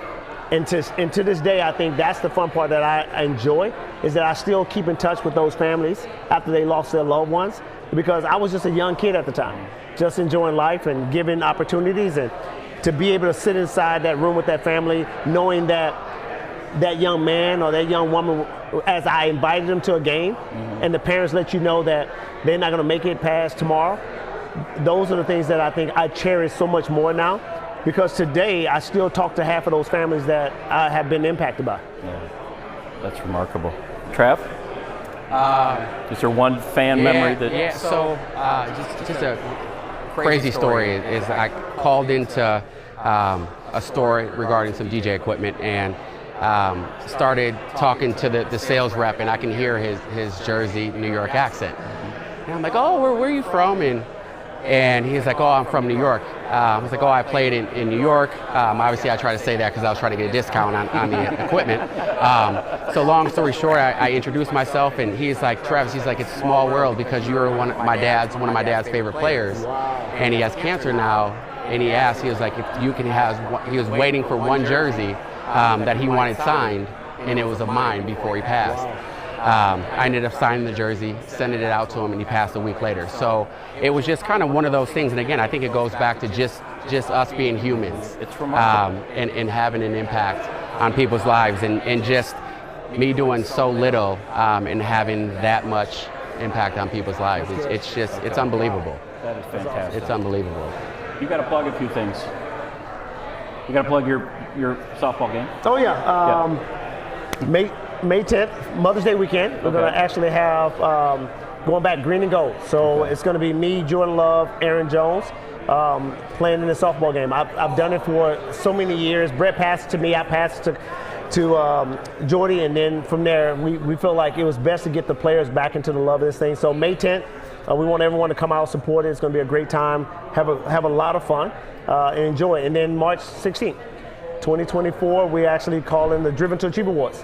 and to this day, I think that's the fun part that I enjoy, is that I still keep in touch with those families after they lost their loved ones, because I was just a young kid at the time, just enjoying life and giving opportunities, and to be able to sit inside that room with that family, knowing that that young man or that young woman, as I invited them to a game, and the parents let you know that they're not going to make it past tomorrow, those are the things that I think I cherish so much more now. Because today, I still talk to half of those families that I have been impacted by. Yeah. That's remarkable. Trav? Is there one fan memory that... Yeah, so just a crazy story is I called into a store regarding some DJ equipment and started talking to the sales rep, and I can hear his Jersey, New York accent. And I'm like, oh, where are you from? And he's like, oh, I'm from New York. I was like, oh, I played in New York. Obviously, I tried to say that because I was trying to get a discount on the equipment. So long story short, I introduced myself, and he's like, Travis, he's like, it's a small world because you're one of my dad's favorite players, and he has cancer now. And he asked, he was like, if you can he was waiting for one jersey that he wanted signed, and it was of mine before he passed. I ended up signing the jersey, sending it out to him, and he passed a week later. So it was just kind of one of those things. And again, I think it goes back to just us being humans. It's remarkable. And having an impact on people's lives, and just me doing so little and having that much impact on people's lives. It's unbelievable. That is fantastic. It's unbelievable. You got to plug a few things. You got to plug your softball game. Oh yeah. May 10th, Mother's Day weekend, we're going to actually have going back green and gold. So it's going to be me, Jordan Love, Aaron Jones playing in the softball game. I've done it for so many years. Brett passed it to me. I passed it to Jordy, and then from there we felt like it was best to get the players back into the love of this thing. So May 10th, we want everyone to come out and support it. It's going to be a great time. Have a lot of fun and enjoy it. And then March 16th. 2024, we actually call in the Driven to Achieve Awards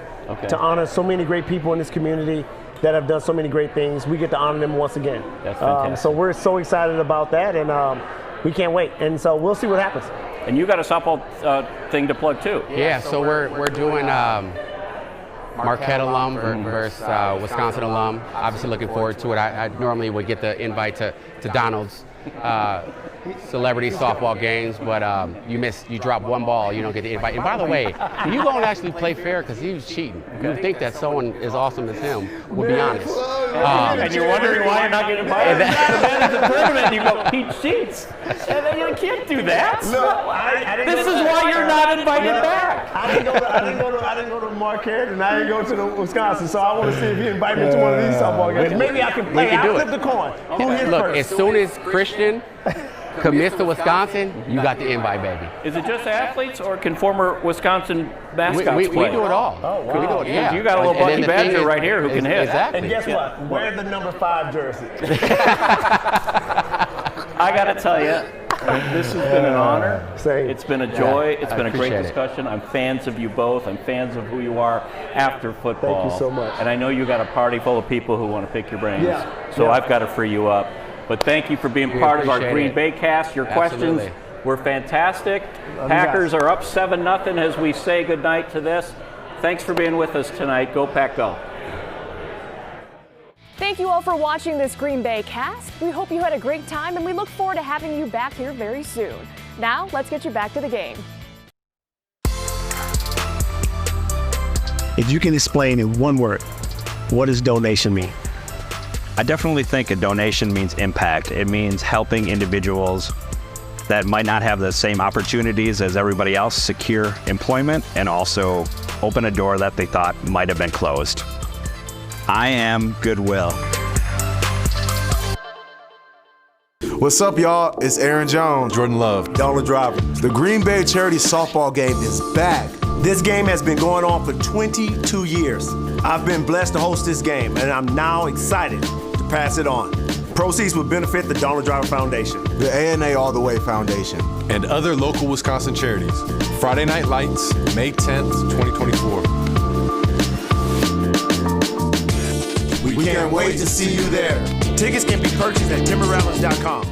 to honor so many great people in this community that have done so many great things. We get to honor them once again. That's fantastic. So we're so excited about that, and we can't wait. And so we'll see what happens. And you got a softball thing to plug too. Yeah, so we're doing Marquette alum versus Wisconsin alum. Obviously looking forward to it. I normally would get the invite to Donald's celebrity softball games, but you drop one ball, you don't get the invite. And by the way, you don't actually play fair because he was cheating. You would think that someone as awesome as him would be honest. And you're wondering why you're not getting invited. That's the tournament, and you go, he cheats. And then you can't do that. No, this is why you're not invited back. I didn't go to Marquette, and I didn't go to the Wisconsin. So I want to see if you invite me to one of these softball games. Maybe I can play. I'll flip the coin. Who hits Look, first? as soon as Christian commits to Wisconsin, you got the invite, baby. Is it just athletes, or can former Wisconsin mascots we play? do it all. Oh, wow. We do it, yeah. You got a little Bucky Badger right here who can hit. Exactly. And guess what? Wear the number 5 jersey. I got to tell you, This has been an honor. Same. It's been a joy. It's been a great appreciate it. discussion. I'm fans of you both. I'm fans of who you are after football. Thank you so much. And I know you got a party full of people who want to pick your brains. Yeah. So Yeah. I've got to free you up. But thank you for being part of our appreciate Green it. Bay cast. Your Absolutely. questions were fantastic. you Packers guys. are up 7-0 as we say goodnight to this. Thanks for being with us tonight. Go Pack Go. Thank you all for watching this Green Bay cast. We hope you had a great time, and we look forward to having you back here very soon. Now, let's get you back to the game. If you can explain in one word, what does donation mean? I definitely think a donation means impact. It means helping individuals that might not have the same opportunities as everybody else secure employment and also open a door that they thought might have been closed. I am Goodwill. What's up, y'all? It's Aaron Jones, Jordan Love, Donald Driver. The Green Bay charity softball game is back. This game has been going on for 22 years. I've been blessed to host this game, and I'm now excited to pass it on. Proceeds will benefit the Donald Driver Foundation, The ANA All the Way Foundation, and other local Wisconsin charities. Friday Night Lights, May 10th, 2024. We can't wait to see you there. Tickets can be purchased at timberrallies.com.